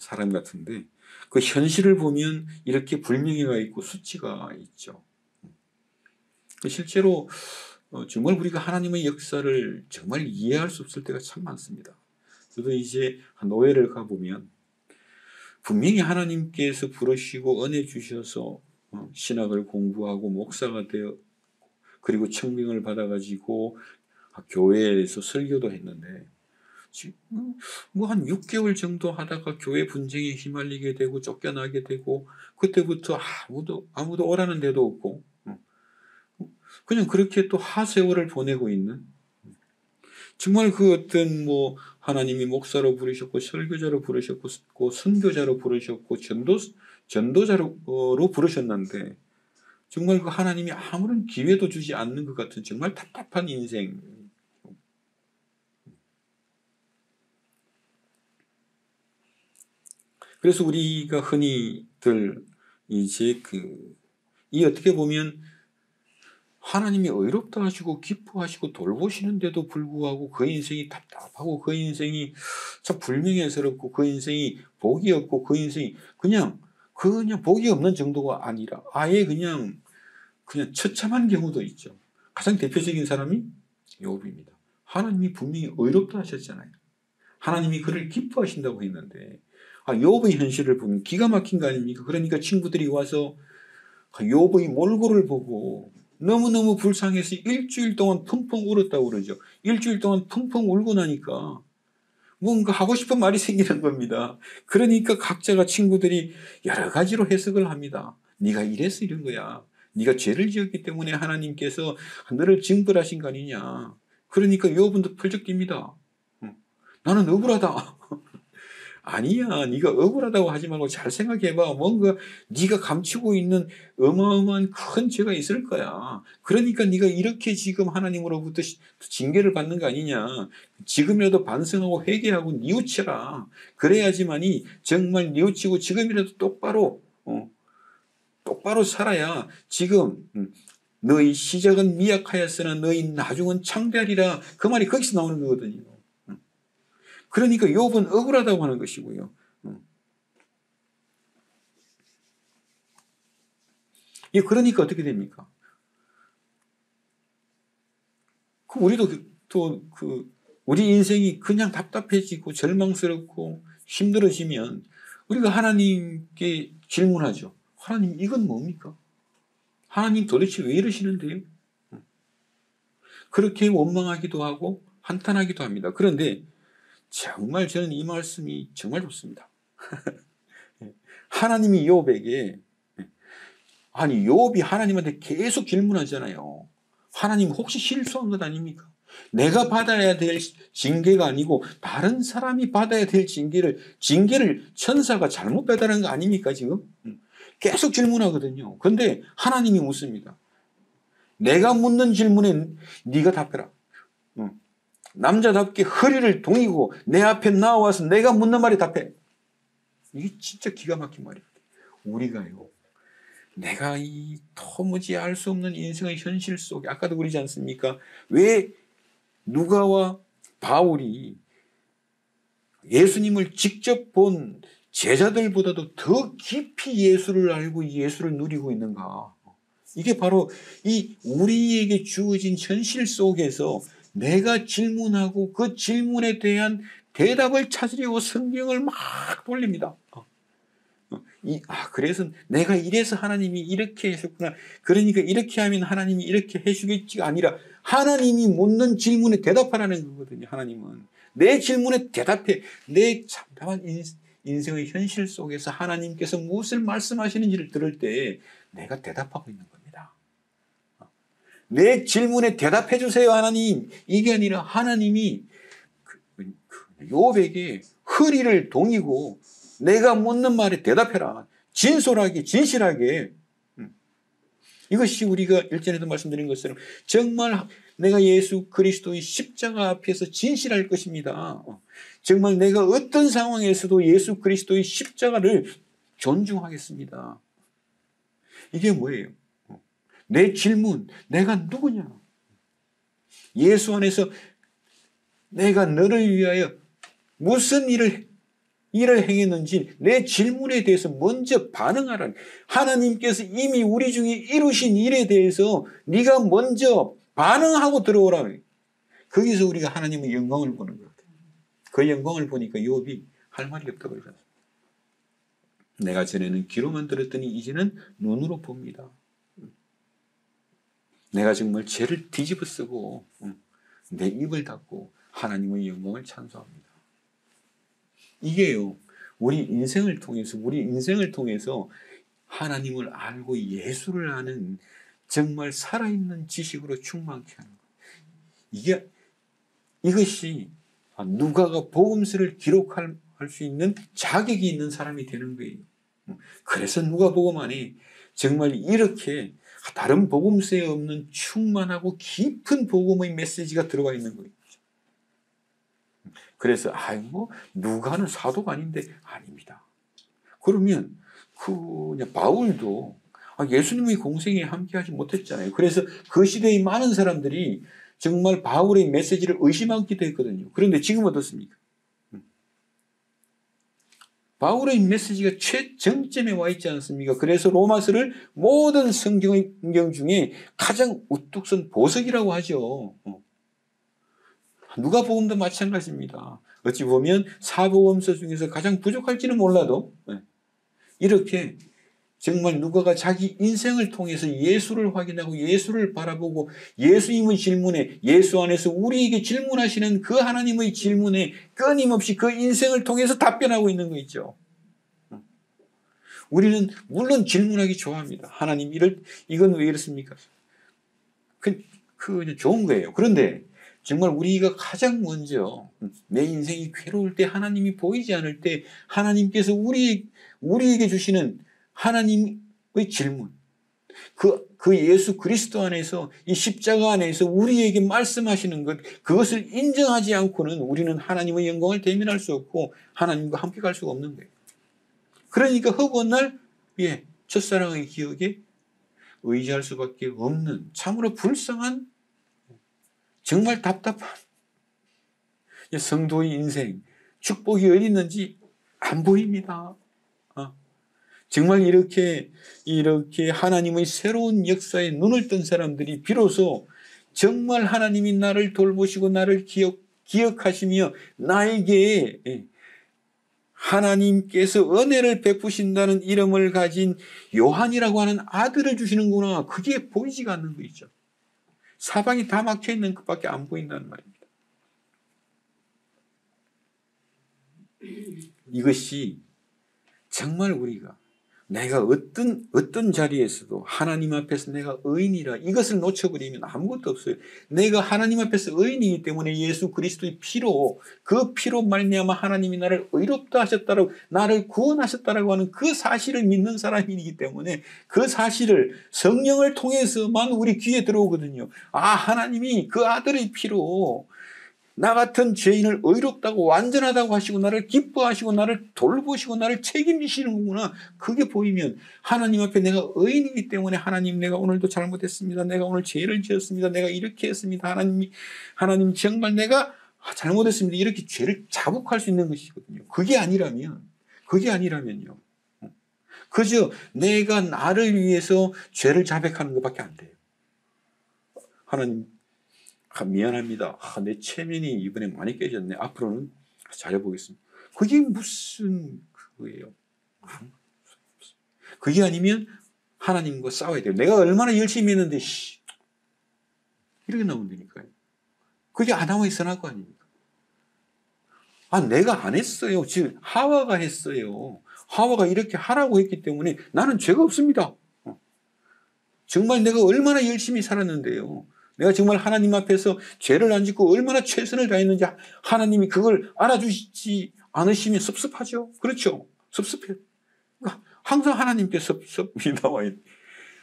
사람 같은데, 그 현실을 보면 이렇게 불명예가 있고 수치가 있죠. 실제로 정말 우리가 하나님의 역사를 정말 이해할 수 없을 때가 참 많습니다. 저도 이제 노예를 가보면 분명히 하나님께서 부르시고 은혜 주셔서 신학을 공부하고 목사가 되어, 그리고 청빙을 받아가지고 교회에서 설교도 했는데, 지금 뭐 한 6개월 정도 하다가 교회 분쟁에 휘말리게 되고 쫓겨나게 되고, 그때부터 아무도 오라는 데도 없고 그냥 그렇게 또 하세월을 보내고 있는, 정말 그 어떤 뭐 하나님이 목사로 부르셨고 설교자로 부르셨고 선교자로 부르셨고 전도자로 부르셨는데, 정말 그 하나님이 아무런 기회도 주지 않는 것 같은 정말 답답한 인생. 그래서 우리가 흔히들 이제 이 어떻게 보면 하나님이 의롭다 하시고 기뻐하시고 돌보시는데도 불구하고 그 인생이 답답하고 그 인생이 참 불명예스럽고 그 인생이 복이 없고 그 인생이 그냥 복이 없는 정도가 아니라 아예 그냥 처참한 경우도 있죠. 가장 대표적인 사람이 욥입니다. 하나님이 분명히 의롭다 하셨잖아요. 하나님이 그를 기뻐하신다고 했는데, 욥의 현실을 보면 기가 막힌 거 아닙니까? 그러니까 친구들이 와서 욥의 몰골을 보고 너무너무 불쌍해서 일주일 동안 펑펑 울었다고 그러죠. 일주일 동안 펑펑 울고 나니까 뭔가 하고 싶은 말이 생기는 겁니다. 그러니까 각자가 친구들이 여러 가지로 해석을 합니다. 네가 이래서 이런 거야. 네가 죄를 지었기 때문에 하나님께서 너를 징벌하신 거 아니냐. 그러니까 욥은 펄쩍 뜁니다. 나는 억울하다. 아니야, 네가 억울하다고 하지 말고 잘 생각해봐. 뭔가 네가 감추고 있는 어마어마한 큰 죄가 있을 거야. 그러니까 네가 이렇게 지금 하나님으로부터 징계를 받는 거 아니냐. 지금이라도 반성하고 회개하고 뉘우쳐라. 그래야지만이 정말 뉘우치고 지금이라도 똑바로 살아야 지금 너희 시작은 미약하였으나 너희 나중은 창대하리라. 그 말이 거기서 나오는 거거든요. 그러니까 욥은 억울하다고 하는 것이고요. 그러니까 어떻게 됩니까? 우리도 우리 인생이 그냥 답답해지고 절망스럽고 힘들어지면 우리가 하나님께 질문하죠. 하나님, 이건 뭡니까? 하나님 도대체 왜 이러시는데요? 그렇게 원망하기도 하고 한탄하기도 합니다. 그런데 정말 저는 이 말씀이 정말 좋습니다. 하나님이 욥에게, 욥이 하나님한테 계속 질문하잖아요. 하나님 혹시 실수한 것 아닙니까? 내가 받아야 될 징계가 아니고 다른 사람이 받아야 될 징계를 천사가 잘못 배달한 거 아닙니까 지금? 계속 질문하거든요. 그런데 하나님이 묻습니다. 내가 묻는 질문에 네가 답해라. 남자답게 허리를 동이고 내 앞에 나와서 내가 묻는 말에 답해. 이게 진짜 기가 막힌 말이에요. 우리가요, 내가 이 도무지 알 수 없는 인생의 현실 속에, 아까도 그러지 않습니까? 왜 누가와 바울이 예수님을 직접 본 제자들보다도 더 깊이 예수를 알고 예수를 누리고 있는가? 이게 바로 이 우리에게 주어진 현실 속에서 내가 질문하고 그 질문에 대한 대답을 찾으려고 성경을 막 돌립니다. 그래서 내가 이래서 하나님이 이렇게 하셨구나. 그러니까 이렇게 하면 하나님이 이렇게 해주겠지가 아니라 하나님이 묻는 질문에 대답하라는 거거든요. 하나님은 내 질문에 대답해. 내 참담한 인생의 현실 속에서 하나님께서 무엇을 말씀하시는지를 들을 때 내가 대답하고 있는 겁니다. 내 질문에 대답해 주세요 하나님. 이게 아니라 하나님이 욥에게 허리를 동이고 내가 묻는 말에 대답해라. 진솔하게 진실하게. 이것이 우리가 일전에도 말씀드린 것처럼 정말 내가 예수 그리스도의 십자가 앞에서 진실할 것입니다. 정말 내가 어떤 상황에서도 예수 그리스도의 십자가를 존중하겠습니다. 이게 뭐예요? 내 질문, 내가 누구냐? 예수 안에서 내가 너를 위하여 무슨 일을 행했는지 내 질문에 대해서 먼저 반응하라. 하나님께서 이미 우리 중에 이루신 일에 대해서 네가 먼저 반응하고 들어오라. 거기서 우리가 하나님의 영광을 보는 거예요. 그 영광을 보니까 욥이 할 말이 없다고 그러잖아요. 내가 전에는 귀로만 들었더니 이제는 눈으로 봅니다. 내가 정말 죄를 뒤집어 쓰고 내 입을 닫고 하나님의 영광을 찬송합니다. 이게요, 우리 인생을 통해서 하나님을 알고 예수를 아는 정말 살아있는 지식으로 충만케 하는 거예요. 이것이 누가가 복음서를 기록할 수 있는 자격이 있는 사람이 되는 거예요. 그래서 누가복음 안에 정말 이렇게 다른 복음서에 없는 충만하고 깊은 복음의 메시지가 들어가 있는 거예요. 그래서 누가는 사도가 아닙니다. 그러면 바울도 예수님의 공생에 함께하지 못했잖아요. 그래서 그 시대의 많은 사람들이 정말 바울의 메시지를 의심하기도 했거든요. 그런데 지금 어떻습니까? 바울의 메시지가 최정점에 와 있지 않습니까? 그래서 로마서를 모든 성경 중에 가장 우뚝 선 보석이라고 하죠. 누가복음도 마찬가지입니다. 어찌 보면 사복음서 중에서 가장 부족할지는 몰라도 이렇게 정말 누가가 자기 인생을 통해서 예수를 확인하고 예수를 바라보고 예수님의 질문에, 예수 안에서 우리에게 질문하시는 그 하나님의 질문에 끊임없이 그 인생을 통해서 답변하고 있는 거 있죠. 우리는 물론 질문하기 좋아합니다. 하나님 이건 왜 이렇습니까? 좋은 거예요. 그런데 정말 우리가 가장 먼저 내 인생이 괴로울 때, 하나님이 보이지 않을 때 하나님께서 우리에게 주시는 하나님의 질문, 그 예수 그리스도 안에서, 이 십자가 안에서 우리에게 말씀하시는 것, 그것을 인정하지 않고는 우리는 하나님의 영광을 대면할 수 없고 하나님과 함께 갈 수가 없는 거예요. 그러니까 허구한 날 첫사랑의 기억에 의지할 수밖에 없는 참으로 불쌍한, 정말 답답한 성도의 인생, 축복이 어디 있는지 안 보입니다. 정말 이렇게 하나님의 새로운 역사에 눈을 뜬 사람들이 비로소 정말 하나님이 나를 돌보시고 나를 기억하시며 나에게 하나님께서 은혜를 베푸신다는 이름을 가진 요한이라고 하는 아들을 주시는구나. 그게 보이지가 않는 거 있죠. 사방이 다 막혀있는 것밖에 안 보인다는 말입니다. 이것이 정말 우리가 내가 어떤 자리에서도 하나님 앞에서 내가 의인이라 이것을 놓쳐버리면 아무것도 없어요. 내가 하나님 앞에서 의인이기 때문에 예수 그리스도의 피로, 그 피로 말미암아 하나님이 나를 의롭다 하셨다라고, 나를 구원하셨다라고 하는 그 사실을 믿는 사람이기 때문에 그 사실을 성령을 통해서만 우리 귀에 들어오거든요. 아, 하나님이 그 아들의 피로 나 같은 죄인을 의롭다고 완전하다고 하시고 나를 기뻐하시고 나를 돌보시고 나를 책임지시는구나. 그게 보이면 하나님 앞에 내가 의인이기 때문에 하나님, 내가 오늘도 잘못했습니다. 내가 오늘 죄를 지었습니다. 내가 이렇게 했습니다. 하나님 정말 내가 잘못했습니다. 이렇게 죄를 자복할 수 있는 것이거든요. 그게 아니라면요. 그저 내가 나를 위해서 죄를 자백하는 것밖에 안 돼요. 하나님, 미안합니다. 내 체면이 이번에 많이 깨졌네. 앞으로는 잘해보겠습니다. 그게 무슨 그거예요? 그게 아니면 하나님과 싸워야 돼요. 내가 얼마나 열심히 했는데 이렇게 나온다니까요. 그게 아담의 선악 아닙니까? 내가 안 했어요. 지금 하와가 했어요. 하와가 이렇게 하라고 했기 때문에 나는 죄가 없습니다. 정말 내가 얼마나 열심히 살았는데요. 내가 정말 하나님 앞에서 죄를 안 짓고 얼마나 최선을 다했는지 하나님이 그걸 알아주시지 않으시면 섭섭하죠. 그렇죠. 섭섭해요. 항상 하나님께 섭섭이 나와 있는.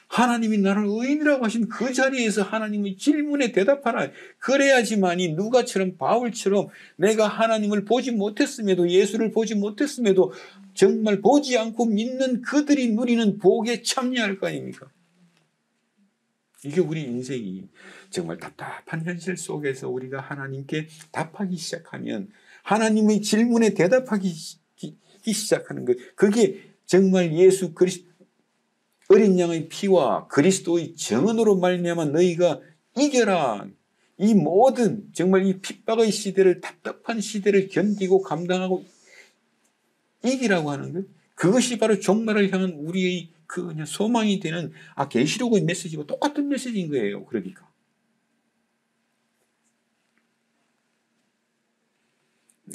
하나님이 나를 의인이라고 하신 그 자리에서 하나님의 질문에 대답하라. 그래야지만이 누가처럼 바울처럼 내가 하나님을 보지 못했음에도, 예수를 보지 못했음에도 정말 보지 않고 믿는 그들이 누리는 복에 참여할 거 아닙니까? 이게 우리 인생이 정말 답답한 현실 속에서 우리가 하나님께 답하기 시작하면, 하나님의 질문에 대답하기 시작하는 것, 그게 정말 예수 그리스도 어린 양의 피와 그리스도의 정언으로 말미암아 너희가 이겨라. 이 모든 정말 이 핍박의 시대를, 답답한 시대를 견디고 감당하고 이기라고 하는 것, 그것이 바로 종말을 향한 우리의 그 소망이 되는 계시록의 메시지와 똑같은 메시지인 거예요. 그러니까.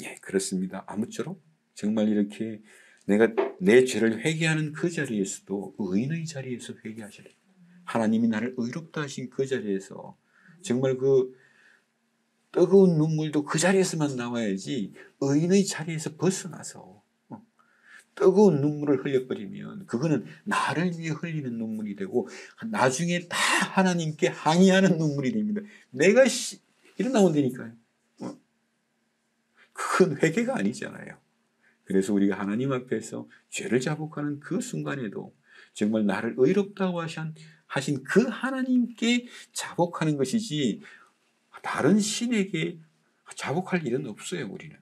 예, 그렇습니다. 아무쪼록 정말 이렇게 내가 내 죄를 회개하는 그 자리에서도 의인의 자리에서 회개하셔야 됩니다. 하나님이 나를 의롭다 하신 그 자리에서 정말 그 뜨거운 눈물도 그 자리에서만 나와야지, 의인의 자리에서 벗어나서 뜨거운 눈물을 흘려버리면 그거는 나를 위해 흘리는 눈물이 되고 나중에 다 하나님께 항의하는 눈물이 됩니다. 내가 이런 나온다니까요. 그건 회개가 아니잖아요. 그래서 우리가 하나님 앞에서 죄를 자복하는 그 순간에도 정말 나를 의롭다고 하신 그 하나님께 자복하는 것이지 다른 신에게 자복할 일은 없어요. 우리는.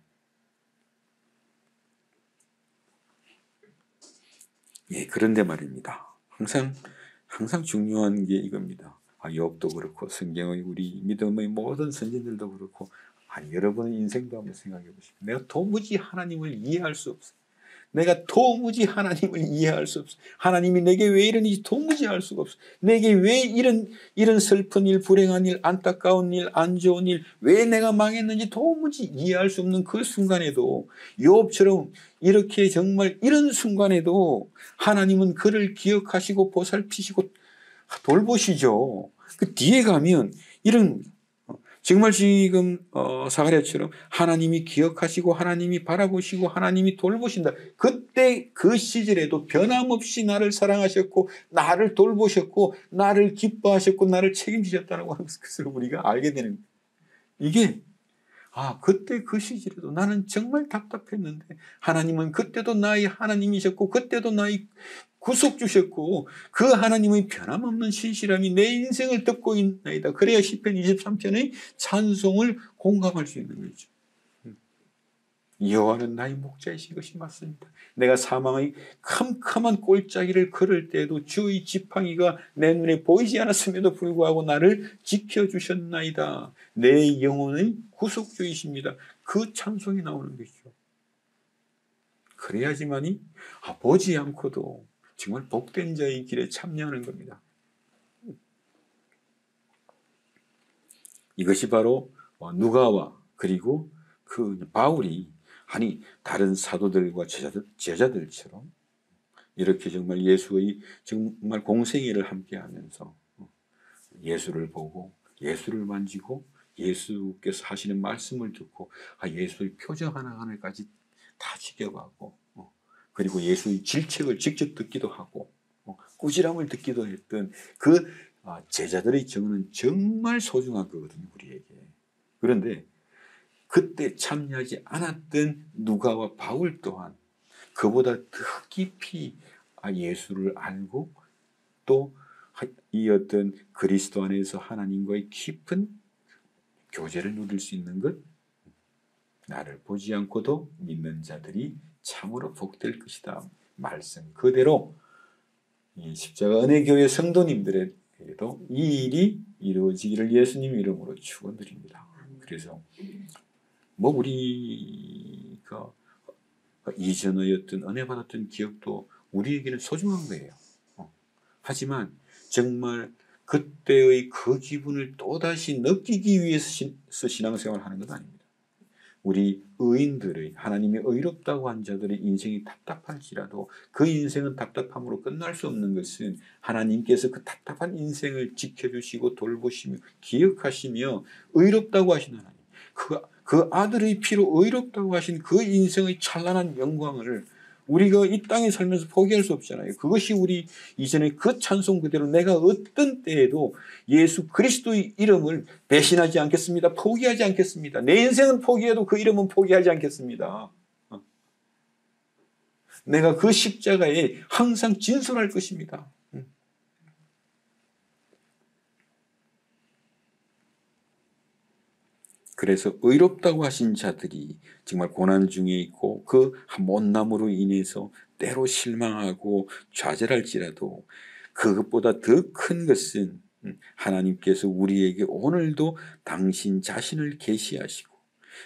예, 그런데 말입니다. 항상 중요한 게 이겁니다. 욥도 그렇고 성경의 우리 믿음의 모든 선진들도 그렇고, 여러분의 인생도 한번 생각해 보십시오. 내가 도무지 하나님을 이해할 수 없어요. 내가 도무지 하나님을 이해할 수 없어요. 하나님이 내게 왜 이러는지 도무지 알 수가 없어요. 내게 왜 이런 슬픈 일, 불행한 일, 안타까운 일, 안 좋은 일, 왜 내가 망했는지 도무지 이해할 수 없는 그 순간에도, 욥처럼 이렇게 정말 이런 순간에도 하나님은 그를 기억하시고 보살피시고 돌보시죠. 그 뒤에 가면 이런 정말 지금 사가랴처럼 하나님이 기억하시고 하나님이 바라보시고 하나님이 돌보신다. 그때 그 시절에도 변함없이 나를 사랑하셨고 나를 돌보셨고 나를 기뻐하셨고 나를 책임지셨다고 하는 것을 우리가 알게 되는 거예요. 이게 그때 그 시절에도 나는 정말 답답했는데 하나님은 그때도 나의 하나님이셨고 그때도 나의 구속 주셨고 그 하나님의 변함없는 신실함이 내 인생을 덮고 있나이다. 그래야 시편 23편의 찬송을 공감할 수 있는 거죠. 여호와는 나의 목자이신 것이 맞습니다. 내가 사망의 캄캄한 골짜기를 걸을 때에도 주의 지팡이가 내 눈에 보이지 않았음에도 불구하고 나를 지켜주셨나이다. 내 영혼의 구속주이십니다. 그 찬송이 나오는 것이죠. 그래야지만이 보지 않고도 정말 복된 자의 길에 참여하는 겁니다. 이것이 바로 누가와 그리고 그 바울이 다른 사도들과 제자들처럼 이렇게 정말 예수의 정말 공생애를 함께하면서 예수를 보고 예수를 만지고 예수께서 하시는 말씀을 듣고 예수의 표정 하나하나까지 다 지켜가고 그리고 예수의 질책을 직접 듣기도 하고 꾸지람을 듣기도 했던 그 제자들의 정은 정말 소중한 거거든요, 우리에게. 그런데 그때 참여하지 않았던 누가와 바울 또한 그보다 더 깊이 예수를 알고 또 이 어떤 그리스도 안에서 하나님과의 깊은 교제를 누릴 수 있는 것, 나를 보지 않고도 믿는 자들이 참으로 복될 것이다. 말씀 그대로 이 십자가 은혜교회 성도님들에게도 이 일이 이루어지기를 예수님 이름으로 축원드립니다. 그래서 우리가 이전의 어떤 은혜 받았던 기억도 우리에게는 소중한 거예요. 하지만 정말 그때의 그 기분을 또다시 느끼기 위해서 신앙생활을 하는 건 아닙니다. 우리 의인들의 하나님이 의롭다고 한 자들의 인생이 답답할지라도 그 인생은 답답함으로 끝날 수 없는 것은 하나님께서 그 답답한 인생을 지켜주시고 돌보시며 기억하시며 의롭다고 하신 하나님, 그 아들의 피로 의롭다고 하신 그 인생의 찬란한 영광을 우리가 이 땅에 살면서 포기할 수 없잖아요. 그것이 우리 이전에 그 찬송 그대로 내가 어떤 때에도 예수 그리스도의 이름을 배신하지 않겠습니다. 포기하지 않겠습니다. 내 인생은 포기해도 그 이름은 포기하지 않겠습니다. 내가 그 십자가에 항상 진솔할 것입니다. 그래서 의롭다고 하신 자들이 정말 고난 중에 있고 그 못남으로 인해서 때로 실망하고 좌절할지라도 그것보다 더 큰 것은 하나님께서 우리에게 오늘도 당신 자신을 계시하시고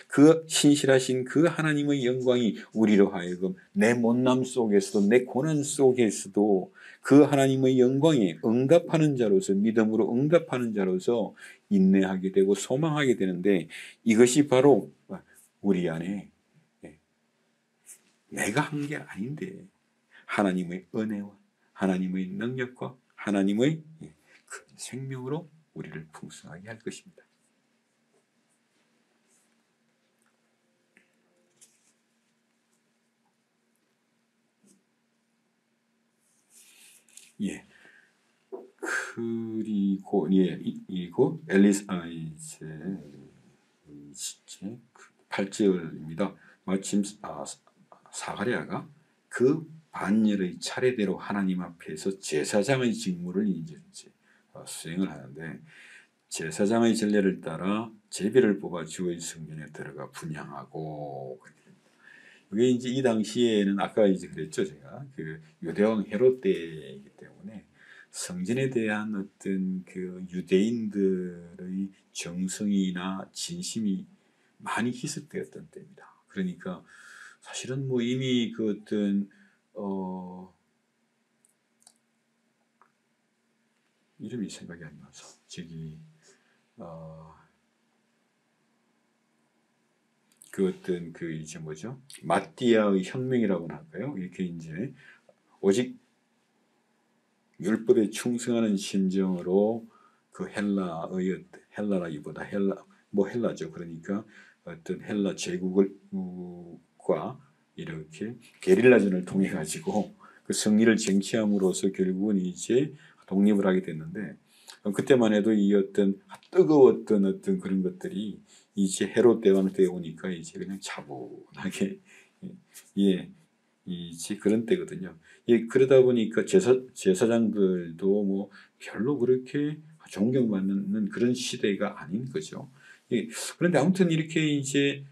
그 신실하신 그 하나님의 영광이 우리로 하여금 내 못남 속에서도 내 고난 속에서도 그 하나님의 영광에 응답하는 자로서 믿음으로 응답하는 자로서 인내하게 되고 소망하게 되는데 이것이 바로 우리 안에 내가 한 게 아닌데 하나님의 은혜와 하나님의 능력과 하나님의 그 생명으로 우리를 풍성하게 할 것입니다. 예. 그리고 이거 이제 8절입니다. 마침 사가랴가 그 반열의 차례대로 하나님 앞에서 제사장의 직무를 이제 수행을 하는데 제사장의 전례를 따라 제비를 뽑아 주의 성전에 들어가 분향하고 이게 이제 이 당시에는 아까 이제 그랬죠 제가 그 유대왕 헤롯 때이기 때문에 성전에 대한 어떤 그 유대인들의 정성이나 진심이 많이 희석되었던 때입니다. 그러니까 사실은 이미 그 어떤 이름이 생각이 안 나서 그 어떤 그 이제 뭐죠 마띠아의 혁명이라고나 할까요? 이렇게 이제 오직 율법에 충성하는 심정으로 그 헬라라기보다 헬라죠. 그러니까 어떤 헬라 제국과 이렇게 게릴라전을 통해 가지고 그 승리를 쟁취함으로써 결국은 이제 독립을 하게 됐는데 그때만 해도 이 어떤 뜨거웠던 어떤 그런 것들이 이제 헤롯 대왕 때 오니까 이제 그냥 차분하게 이제 그런 때거든요. 그러다 보니까 제사장들도 별로 그렇게 존경받는 그런 시대가 아닌 거죠. 그런데 아무튼 이렇게 이제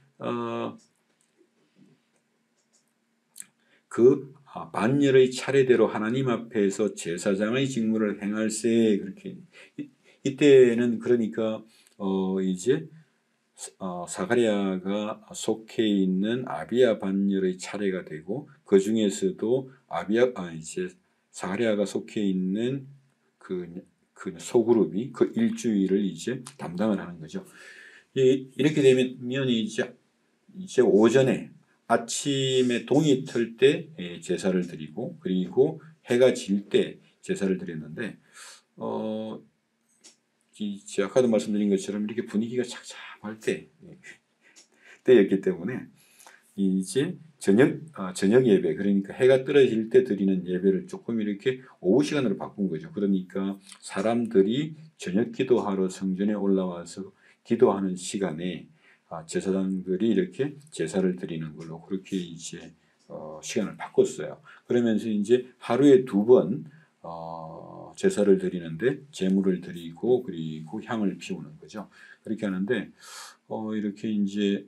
반열의 차례대로 하나님 앞에서 제사장의 직무를 행할세 그렇게 이때는 그러니까 이제 사가랴가 속해 있는 아비야 반열의 차례가 되고 그 중에서도 이제 사가랴가 속해 있는 그 소그룹이 그 일주일을 이제 담당을 하는 거죠. 이렇게 되면 이제 오전에 아침에 동이 틀 때 제사를 드리고 그리고 해가 질 때 제사를 드렸는데 아까도 말씀드린 것처럼 이렇게 분위기가 착잡할 때였기 때문에 이제 저녁 예배, 그러니까 해가 떨어질 때 드리는 예배를 조금 이렇게 오후 시간으로 바꾼 거죠. 그러니까 사람들이 저녁 기도하러 성전에 올라와서 기도하는 시간에 제사장들이 이렇게 제사를 드리는 걸로 그렇게 이제 시간을 바꿨어요. 그러면서 이제 하루에 2번 제사를 드리는데 제물을 드리고 그리고 향을 피우는 거죠. 그렇게 하는데 이렇게 이제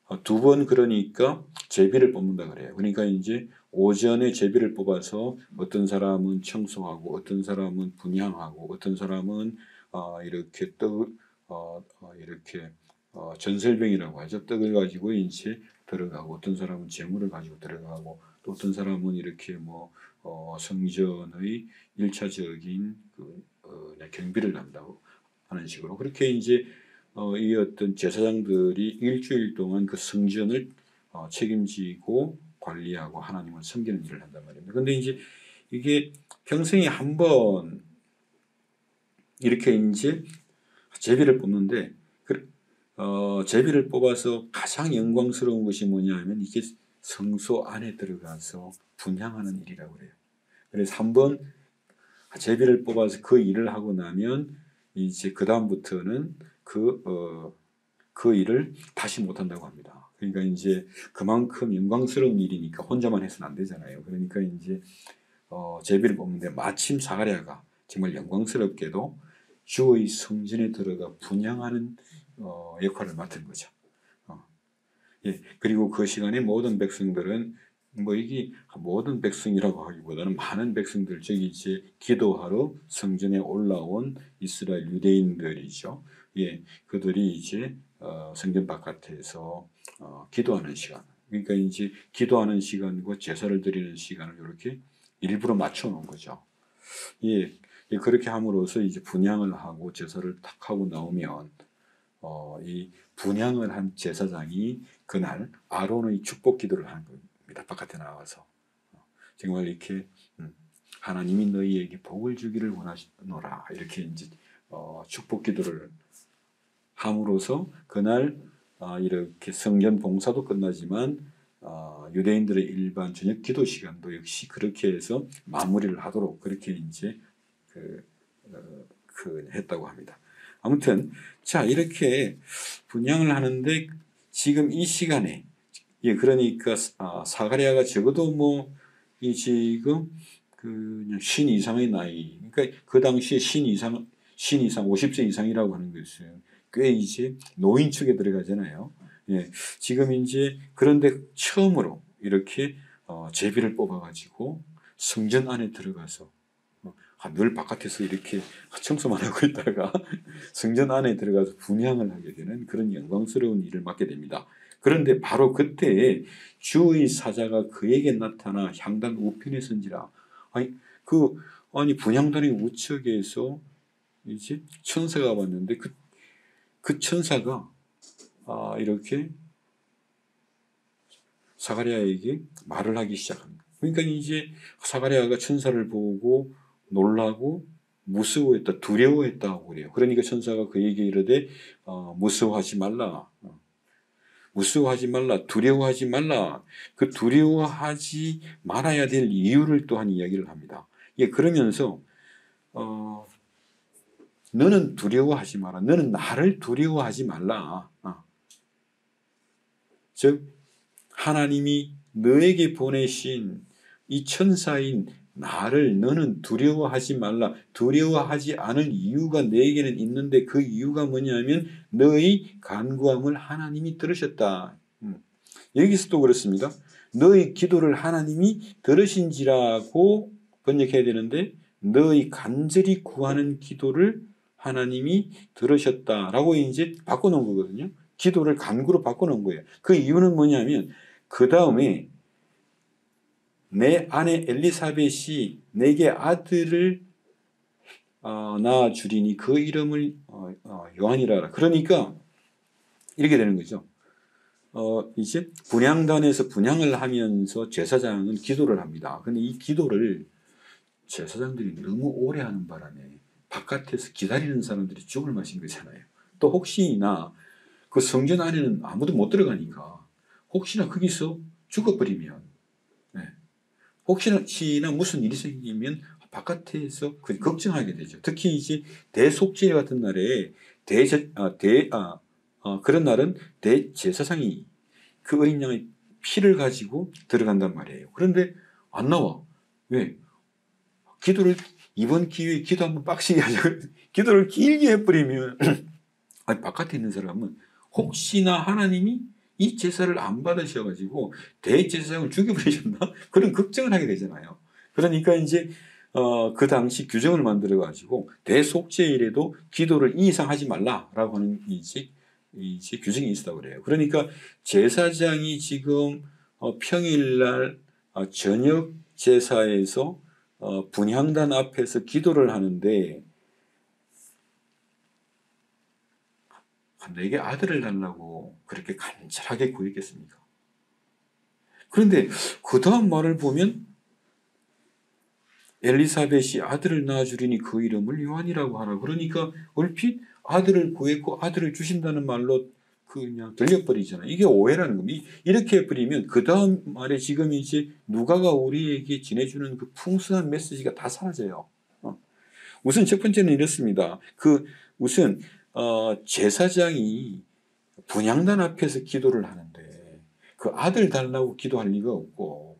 2번 그러니까 제비를 뽑는다 그래요. 그러니까 이제 오전에 제비를 뽑아서 어떤 사람은 청소하고 어떤 사람은 분향하고 어떤 사람은 이렇게 이렇게 전설병이라고 하죠. 떡을 가지고 이제 들어가고 어떤 사람은 제물을 가지고 들어가고 또 어떤 사람은 이렇게 성전의 1차적인 경비를 한다고 하는 식으로 그렇게 이제 이 어떤 제사장들이 일주일 동안 그 성전을 책임지고 관리하고 하나님을 섬기는 일을 한단 말입니다. 그런데 이제 이게 평생에 한 번 이렇게 이제 제비를 뽑는데 제비를 뽑아서 가장 영광스러운 것이 뭐냐 하면 이게 성소 안에 들어가서 분향하는 일이라고 그래요. 그래서 한 번 제비를 뽑아서 그 일을 하고 나면 이제 그 다음부터는 그 일을 다시 못한다고 합니다. 그러니까 이제 그만큼 영광스러운 일이니까 혼자만 해서는 안 되잖아요. 그러니까 이제 제비를 뽑는데 마침 사가랴가 정말 영광스럽게도 주의 성전에 들어가 분향하는 역할을 맡은 거죠. 예, 그리고 그 시간에 모든 백성들은 이게 모든 백성이라고 하기보다는 많은 백성들, 저기 이제 기도하러 성전에 올라온 이스라엘 유대인들이죠. 예, 그들이 이제 성전 바깥에서 기도하는 시간. 그러니까 이제 기도하는 시간과 제사를 드리는 시간을 이렇게 일부러 맞춰 놓은 거죠. 예, 그렇게 함으로써 이제 분향을 하고 제사를 탁 하고 나오면 이 분향을 한 제사장이 그날 아론의 축복 기도를 하는 겁니다. 바깥에 나와서 정말 이렇게 하나님이 너희에게 복을 주기를 원하시노라 이렇게 이제 축복 기도를 함으로써 그날 이렇게 성전 봉사도 끝나지만 유대인들의 일반 저녁 기도 시간도 역시 그렇게 해서 마무리를 하도록 그렇게 이제 했다고 합니다. 아무튼 자 이렇게 분향을 하는데 지금 이 시간에 그러니까 사가랴가 적어도 이 지금 그냥 50 이상의 나이 그러니까 그 당시에 50 이상 50세 이상이라고 하는 것은 꽤 이제 노인 축에 들어가잖아요. 예, 지금 이제 그런데 처음으로 이렇게 제비를 뽑아가지고 성전 안에 들어가서 늘 바깥에서 이렇게 청소만 하고 있다가 성전 안에 들어가서 분향을 하게 되는 그런 영광스러운 일을 맡게 됩니다. 그런데 바로 그때 주의 사자가 그에게 나타나 향단 우편에 선지라. 아니 분향단의 우측에서 이제 천사가 왔는데 그 천사가 이렇게 사가랴에게 말을 하기 시작합니다. 그러니까 이제 사가랴가 천사를 보고 놀라고 무서워했다, 두려워했다고 그래요. 그러니까 천사가 그에게 이르되 무서워하지 말라, 무서워하지 말라, 두려워하지 말라. 그 두려워하지 말아야 될 이유를 또한 이야기를 합니다. 예, 그러면서 너는 두려워하지 마라. 너는 나를 두려워하지 말라. 즉 하나님이 너에게 보내신 이 천사인 나를 너는 두려워하지 말라. 두려워하지 않을 이유가 너에게는 있는데 그 이유가 뭐냐면 너의 간구함을 하나님이 들으셨다. 여기서도 그렇습니다. 너의 기도를 하나님이 들으신지라고 번역해야 되는데 너의 간절히 구하는 기도를 하나님이 들으셨다라고 이제 바꿔놓은 거거든요. 기도를 간구로 바꿔놓은 거예요. 그 이유는 뭐냐면 그 다음에 내 아내 엘리사벳이 내게 아들을 낳아 주리니 그 이름을 요한이라 하라. 그러니까 이렇게 되는 거죠. 이제 분향단에서 분향을 하면서 제사장은 기도를 합니다. 근데 이 기도를 제사장들이 너무 오래 하는 바람에 바깥에서 기다리는 사람들이 죽을 맛인 거잖아요. 또 혹시나 그 성전 안에는 아무도 못 들어가니까 혹시나 거기서 죽어버리면, 네. 혹시나 무슨 일이 생기면 바깥에서 걱정하게 되죠. 특히 이제 대속죄 같은 날에 그런 날은 대제사장이 그 어린 양의 피를 가지고 들어간단 말이에요. 그런데 안 나와. 왜? 이번 기회에 기도 한번 빡시게 하자. 기도를 길게 해버리면, 아니, 바깥에 있는 사람은 혹시나 하나님이 이 제사를 안 받으셔가지고 대제사장을 죽여버리셨나? 그런 걱정을 하게 되잖아요. 그러니까 이제, 그 당시 규정을 만들어가지고 대속죄일에도 기도를 이 이상 하지 말라라고 하는 이제 규정이 있었다고 그래요. 그러니까 제사장이 지금 평일날 저녁 제사에서 분향단 앞에서 기도를 하는데, 내게 아들을 달라고 그렇게 간절하게 구했겠습니까? 그런데 그 다음 말을 보면 엘리사벳이 아들을 낳아주리니 그 이름을 요한이라고 하라. 그러니까 얼핏 아들을 구했고 아들을 주신다는 말로 그냥 들려버리잖아요. 이게 오해라는 겁니다. 이렇게 해버리면 그 다음 말에 지금 이제 누가가 우리에게 지내주는 그 풍성한 메시지가 다 사라져요. 우선 첫 번째는 이렇습니다. 우선 제사장이 분향단 앞에서 기도를 하는데 그 아들 달라고 기도할 리가 없고,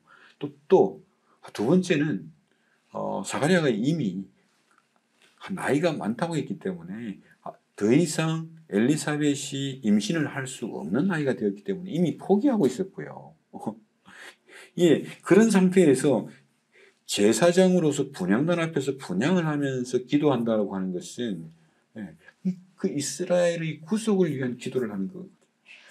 또 두 번째는 사가랴가 이미 나이가 많다고 했기 때문에 더 이상 엘리사벳이 임신을 할 수 없는 나이가 되었기 때문에 이미 포기하고 있었고요. 예, 그런 상태에서 제사장으로서 분향단 앞에서 분향을 하면서 기도한다고 하는 것은, 예, 그 이스라엘의 구속을 위한 기도를 하는 것.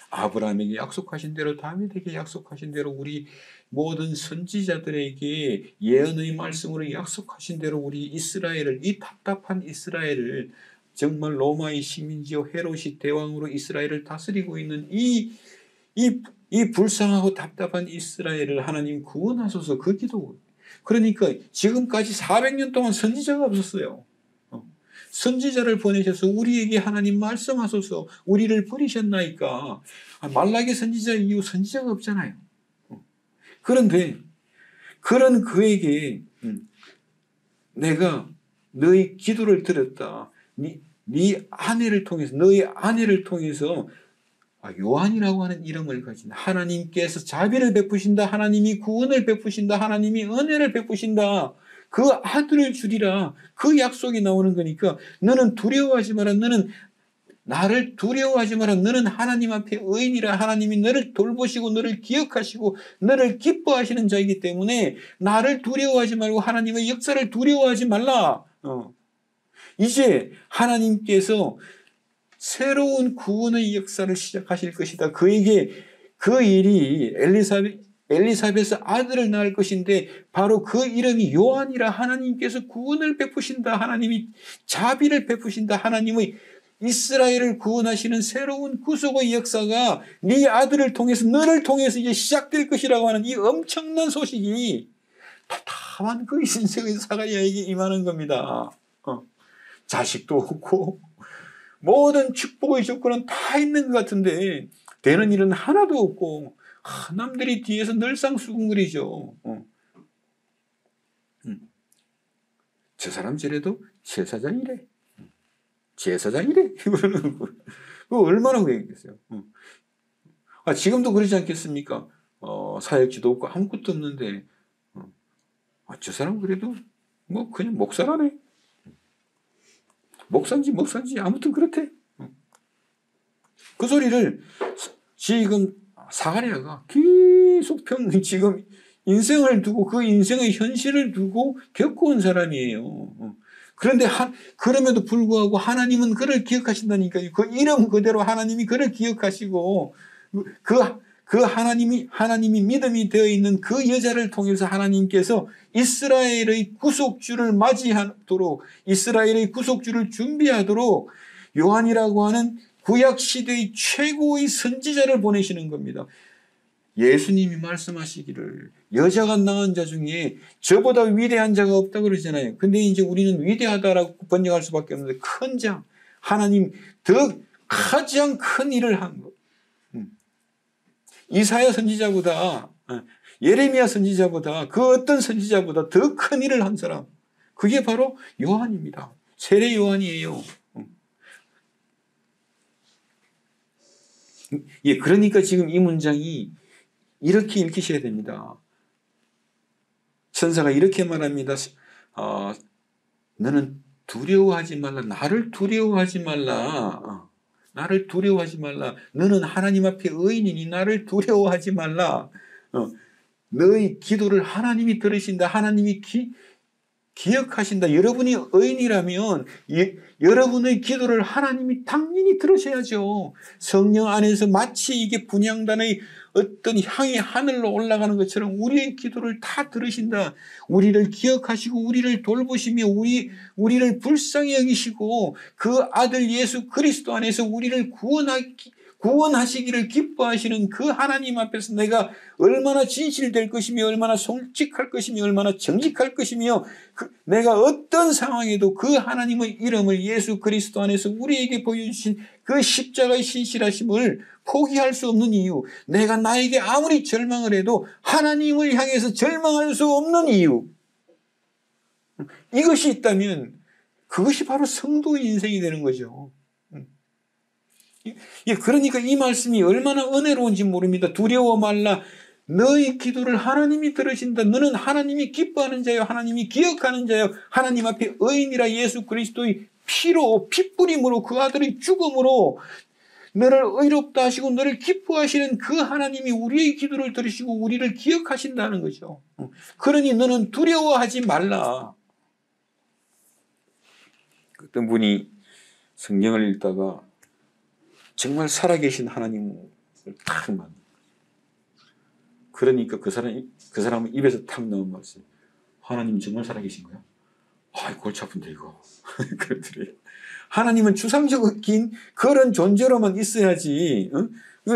아브라함에게 약속하신 대로, 다윗에게 약속하신 대로, 우리 모든 선지자들에게 예언의 말씀으로 약속하신 대로 우리 이스라엘을, 이 답답한 이스라엘을, 정말 로마의 식민지요 헤롯이 대왕으로 이스라엘을 다스리고 있는 이 불쌍하고 답답한 이스라엘을 하나님 구원하소서, 그 기도. 그러니까 지금까지 400년 동안 선지자가 없었어요. 선지자를 보내셔서 우리에게 하나님 말씀하소서, 우리를 버리셨나이까. 말라기 선지자 이후 선지자가 없잖아요. 그런데 그런 그에게 내가 너의 기도를 들었다. 네 아내를 통해서, 너의 아내를 통해서 요한이라고 하는 이름을 가진 하나님께서 자비를 베푸신다. 하나님이 구원을 베푸신다. 하나님이 은혜를 베푸신다. 그 아들을 주리라. 그 약속이 나오는 거니까 너는 두려워하지 마라. 너는 나를 두려워하지 마라. 너는 하나님 앞에 의인이라. 하나님이 너를 돌보시고 너를 기억하시고 너를 기뻐하시는 자이기 때문에 나를 두려워하지 말고 하나님의 역사를 두려워하지 말라. 이제 하나님께서 새로운 구원의 역사를 시작하실 것이다. 그에게 그 일이 엘리사벳의 아들을 낳을 것인데 바로 그 이름이 요한이라. 하나님께서 구원을 베푸신다. 하나님이 자비를 베푸신다. 하나님의 이스라엘을 구원하시는 새로운 구속의 역사가 네 아들을 통해서, 너를 통해서 이제 시작될 것이라고 하는 이 엄청난 소식이 다만 그 인생의 사가랴에게 임하는 겁니다. 자식도 없고 모든 축복의 조건은 다 있는 것 같은데 되는 일은 하나도 없고 남들이 뒤에서 늘상 수군거리죠. 저 사람 저래도 제사장이래. 제사장이래. 그거 얼마나 후회했겠어요. 지금도 그러지 않겠습니까? 사역지도 없고 아무것도 없는데 저 사람 그래도 뭐 그냥 목사라네. 목사인지 아무튼 그렇대. 그 소리를 지금 사가랴가 계속 지금 인생을 두고, 그 인생의 현실을 두고 겪어온 사람이에요. 그런데 그럼에도 불구하고 하나님은 그를 기억하신다니까요. 그 이름 그대로 하나님이 그를 기억하시고 그 하나님이 믿음이 되어 있는 그 여자를 통해서 하나님께서 이스라엘의 구속주를 맞이하도록, 이스라엘의 구속주를 준비하도록 요한이라고 하는 구약 시대의 최고의 선지자를 보내시는 겁니다. 예수님이 말씀하시기를 여자가 낳은 자 중에 저보다 위대한 자가 없다 그러잖아요. 근데 이제 우리는 위대하다라고 번역할 수밖에 없는데 큰 자, 하나님 더 가장 큰 일을 한 것. 이사야 선지자보다, 예레미야 선지자보다, 그 어떤 선지자보다 더 큰 일을 한 사람, 그게 바로 요한입니다. 세례 요한이에요. 예, 그러니까 지금 이 문장이 이렇게 읽히셔야 됩니다. 천사가 이렇게 말합니다. 너는 두려워하지 말라. 나를 두려워하지 말라. 나를 두려워하지 말라. 너는 하나님 앞에 의인이니 나를 두려워하지 말라. 너의 기도를 하나님이 들으신다. 하나님이 기억하신다. 여러분이 의인이라면 여러분의 기도를 하나님이 당연히 들으셔야죠. 성령 안에서 마치 이게 분향단의 어떤 향이 하늘로 올라가는 것처럼 우리의 기도를 다 들으신다. 우리를 기억하시고 우리를 돌보시며 우리를 불쌍히 여기시고 그 아들 예수 그리스도 안에서 우리를 구원하시기를 기뻐하시는 그 하나님 앞에서 내가 얼마나 진실될 것이며 얼마나 솔직할 것이며 얼마나 정직할 것이며 내가 어떤 상황에도 그 하나님의 이름을 예수 그리스도 안에서 우리에게 보여주신 그 십자가의 신실하심을 포기할 수 없는 이유, 내가 나에게 아무리 절망을 해도 하나님을 향해서 절망할 수 없는 이유, 이것이 있다면 그것이 바로 성도의 인생이 되는 거죠. 예, 그러니까 이 말씀이 얼마나 은혜로운지 모릅니다. 두려워 말라. 너의 기도를 하나님이 들으신다. 너는 하나님이 기뻐하는 자요. 하나님이 기억하는 자요. 하나님 앞에 의인이라. 예수 그리스도의 피로, 핏부림으로 그 아들의 죽음으로 너를 의롭다 하시고 너를 기뻐하시는 그 하나님이 우리의 기도를 들으시고 우리를 기억하신다는 거죠. 그러니 너는 두려워하지 말라. 어떤 분이 성경을 읽다가 정말 살아계신 하나님을 탁 만나. 그러니까 그 사람은 입에서 탁 나온 말씀. 하나님 정말 살아계신 거야? 아이, 골치 아픈데 이거. 그러더래요. 하나님은 추상적인 그런 존재로만 있어야지.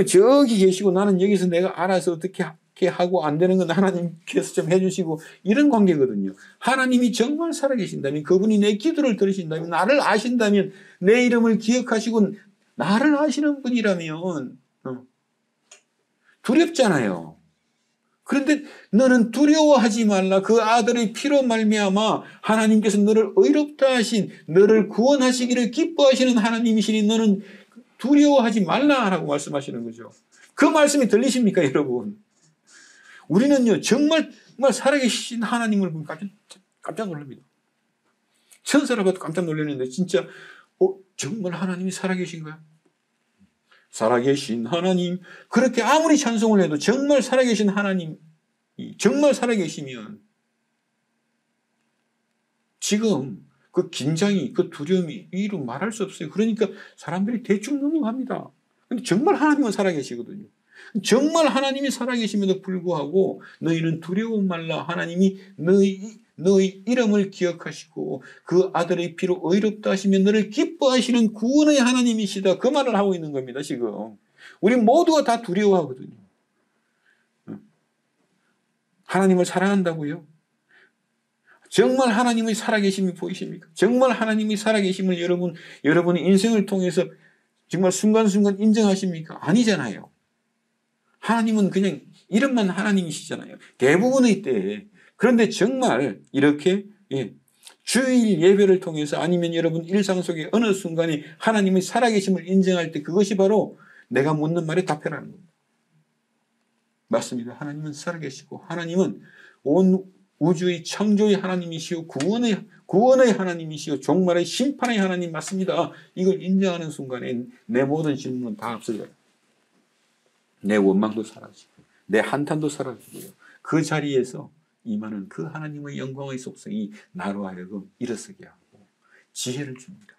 저기 계시고 나는 여기서 내가 알아서 어떻게 하고 안 되는 건 하나님께서 좀 해주시고 이런 관계거든요. 하나님이 정말 살아계신다면, 그분이 내 기도를 들으신다면, 나를 아신다면, 내 이름을 기억하시고 나를 아시는 분이라면 두렵잖아요. 그런데 너는 두려워하지 말라. 그 아들의 피로 말미암아 하나님께서 너를 의롭다 하신, 너를 구원하시기를 기뻐하시는 하나님이시니 너는 두려워하지 말라라고 말씀하시는 거죠. 그 말씀이 들리십니까, 여러분? 우리는요, 정말 살아계신 하나님을 보면 깜짝 놀랍니다. 천사라 봐도 깜짝 놀랐는데 진짜 정말 하나님이 살아계신 거야? 살아계신 하나님, 그렇게 아무리 찬송을 해도 정말 살아계신 하나님, 정말 살아계시면 지금 그 긴장이, 그 두려움이 이루 말할 수 없어요. 그러니까 사람들이 대충 넘어갑니다. 근데 정말 하나님은 살아계시거든요. 정말 하나님이 살아계심에도 불구하고 너희는 두려워 말라. 하나님이 너희 이름을 기억하시고 그 아들의 피로 의롭다 하시면 너를 기뻐하시는 구원의 하나님이시다. 그 말을 하고 있는 겁니다. 지금 우리 모두가 다 두려워하거든요. 하나님을 사랑한다고요? 정말 하나님의 살아계심이 보이십니까? 정말 하나님이 살아계심을 여러분의 인생을 통해서 정말 순간순간 인정하십니까? 아니잖아요. 하나님은 그냥 이름만 하나님이시잖아요. 대부분의 때에. 그런데 정말 이렇게 주일 예배를 통해서 아니면 여러분 일상 속에 어느 순간에 하나님의 살아계심을 인정할 때 그것이 바로 내가 묻는 말에 답해라는 겁니다. 맞습니다. 하나님은 살아계시고 하나님은 온 우주의 창조의 하나님이시오, 구원의 하나님이시오, 종말의 심판의 하나님 맞습니다. 이걸 인정하는 순간에 내 모든 질문은 다 없어져요. 내 원망도 사라지고 내 한탄도 사라지고요. 그 자리에서 임하는 그 하나님의 영광의 속성이 나로 하여금 일어서게 하고 지혜를 줍니다.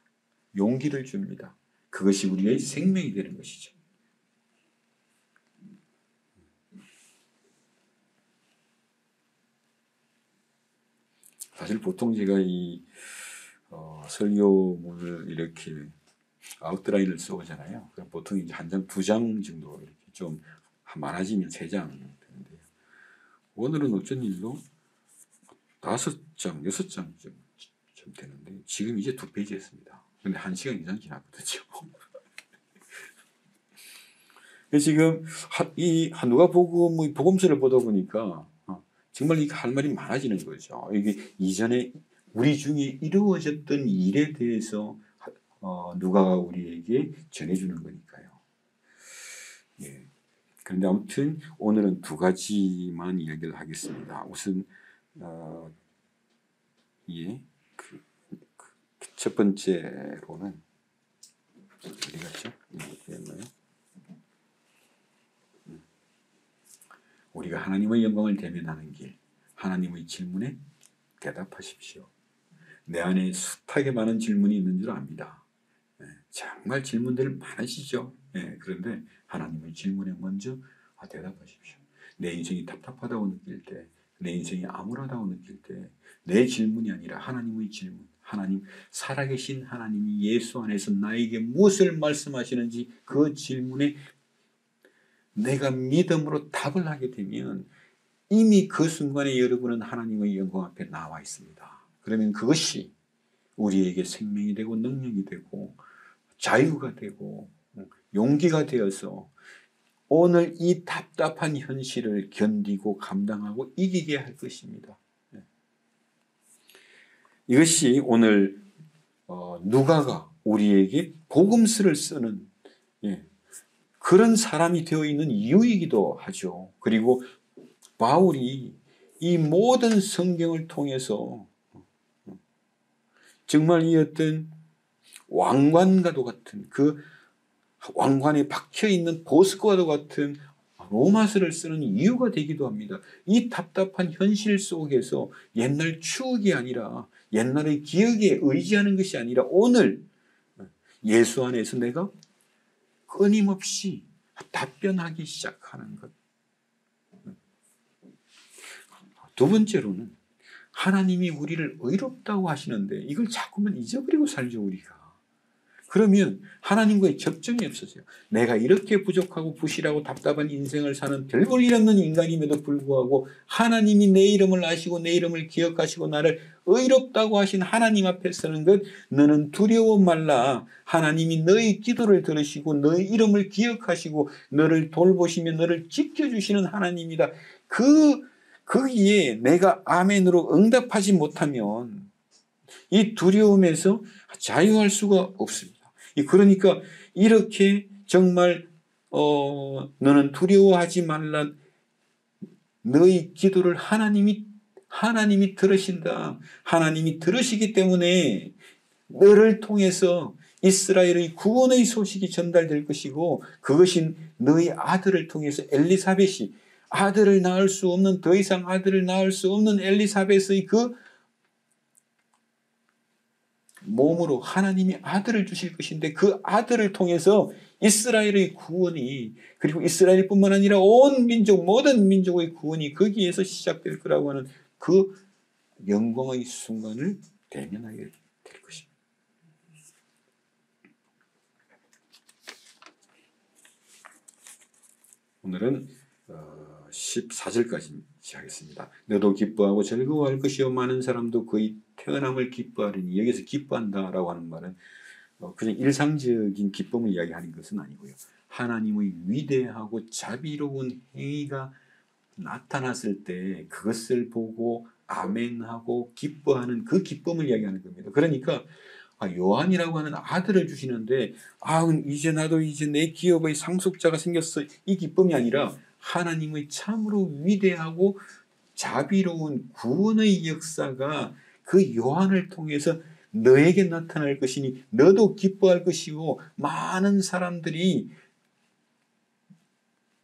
용기를 줍니다. 그것이 우리의 생명이 되는 것이죠. 사실 보통 제가 이 설교문을 이렇게 아웃라인을 써오잖아요. 그럼 보통 이제 한 장, 두 장 정도 이렇게 좀 많아지면 세 장 되는데요. 오늘은 어쩐 일로 5장, 6장쯤 되는데 지금 이제 2페이지 했습니다. 근데 1시간 이상 지났거든요. 지금 이 누가복음의 복음서를 보다 보니까 정말 이게 할 말이 많아지는 거죠. 이게 이전에 우리 중에 이루어졌던 일에 대해서 누가가 우리에게 전해주는 거니까요. 예. 그런데 아무튼 오늘은 2가지만 이야기를 하겠습니다. 우선 예, 첫 번째로는 어디 갔죠? 이거였나요? 우리가 하나님의 영광을 대면하는 길, 하나님의 질문에 대답하십시오. 내 안에 숱하게 많은 질문이 있는 줄 압니다. 정말 질문들 많으시죠? 그런데 하나님의 질문에 먼저 대답하십시오. 내 인생이 답답하다고 느낄 때, 내 인생이 암울하다고 느낄 때, 내 질문이 아니라 하나님의 질문, 하나님, 살아계신 하나님이 예수 안에서 나에게 무엇을 말씀하시는지 그 질문에 내가 믿음으로 답을 하게 되면 이미 그 순간에 여러분은 하나님의 영광 앞에 나와 있습니다. 그러면 그것이 우리에게 생명이 되고 능력이 되고 자유가 되고 용기가 되어서 오늘 이 답답한 현실을 견디고 감당하고 이기게 할 것입니다. 이것이 오늘 누가가 우리에게 복음서를 쓰는 그런 사람이 되어 있는 이유이기도 하죠. 그리고 바울이 이 모든 성경을 통해서 정말 이 어떤 왕관과도 같은 그 왕관에 박혀있는 보석과도 같은 로마서를 쓰는 이유가 되기도 합니다. 이 답답한 현실 속에서 옛날 추억이 아니라 옛날의 기억에 의지하는 것이 아니라 오늘 예수 안에서 내가 끊임없이 답변하기 시작하는 것. 두 번째로는 하나님이 우리를 의롭다고 하시는데 이걸 자꾸만 잊어버리고 살죠, 우리가. 그러면 하나님과의 접점이 없어져요. 내가 이렇게 부족하고 부실하고 답답한 인생을 사는 별 볼 일 없는 인간임에도 불구하고 하나님이 내 이름을 아시고 내 이름을 기억하시고 나를 의롭다고 하신 하나님 앞에 서는 것, 너는 두려워 말라. 하나님이 너의 기도를 들으시고 너의 이름을 기억하시고 너를 돌보시며 너를 지켜주시는 하나님이다. 거기에 내가 아멘으로 응답하지 못하면 이 두려움에서 자유할 수가 없습니다. 그러니까 이렇게 정말 너는 두려워하지 말라. 너의 기도를 하나님이 들으신다. 하나님이 들으시기 때문에 너를 통해서 이스라엘의 구원의 소식이 전달될 것이고 그것이 너의 아들을 통해서 엘리사벳이 아들을 낳을 수 없는 더 이상 아들을 낳을 수 없는 엘리사벳의 그 몸으로 하나님이 아들을 주실 것인데 그 아들을 통해서 이스라엘의 구원이 그리고 이스라엘뿐만 아니라 온 민족 모든 민족의 구원이 거기에서 시작될 거라고 하는 그 영광의 순간을 대면하게 될 것입니다. 오늘은 14절까지 하겠습니다. 너도 기뻐하고 즐거워할 것이요 많은 사람도 그의 태어남을 기뻐하리니 여기서 기뻐한다라고 하는 말은 그냥 일상적인 기쁨을 이야기하는 것은 아니고요. 하나님의 위대하고 자비로운 행위가 나타났을 때 그것을 보고 아멘하고 기뻐하는 그 기쁨을 이야기하는 겁니다. 그러니까 요한이라고 하는 아들을 주시는데 이제 나도 이제 내 기업의 상속자가 생겼어. 이 기쁨이 아니라 하나님의 참으로 위대하고 자비로운 구원의 역사가 그 요한을 통해서 너에게 나타날 것이니 너도 기뻐할 것이고 많은 사람들이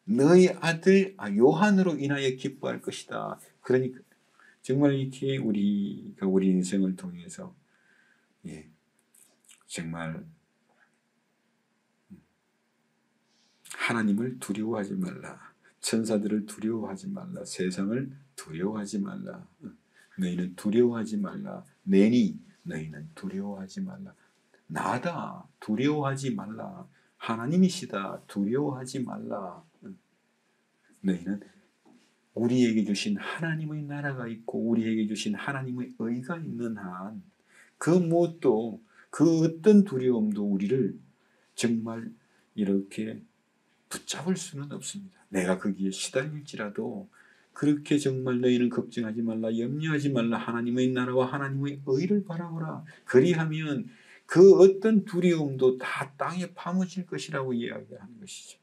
너의 아들 요한으로 인하여 기뻐할 것이다. 그러니까 정말 이렇게 우리가 우리 인생을 통해서 정말 하나님을 두려워하지 말라. 천사들을 두려워하지 말라. 세상을 두려워하지 말라. 너희는 두려워하지 말라. 너희는 두려워하지 말라. 나다. 두려워하지 말라. 하나님이시다. 두려워하지 말라. 너희는 우리에게 주신 하나님의 나라가 있고 우리에게 주신 하나님의 의가 있는 한 그 무엇도 그 어떤 두려움도 우리를 정말 이렇게 붙잡을 수는 없습니다. 내가 거기에 시달릴지라도 그렇게 정말 너희는 걱정하지 말라, 염려하지 말라. 하나님의 나라와 하나님의 의를 바라보라. 그리하면 그 어떤 두려움도 다 땅에 파묻힐 것이라고 이야기하는 것이죠.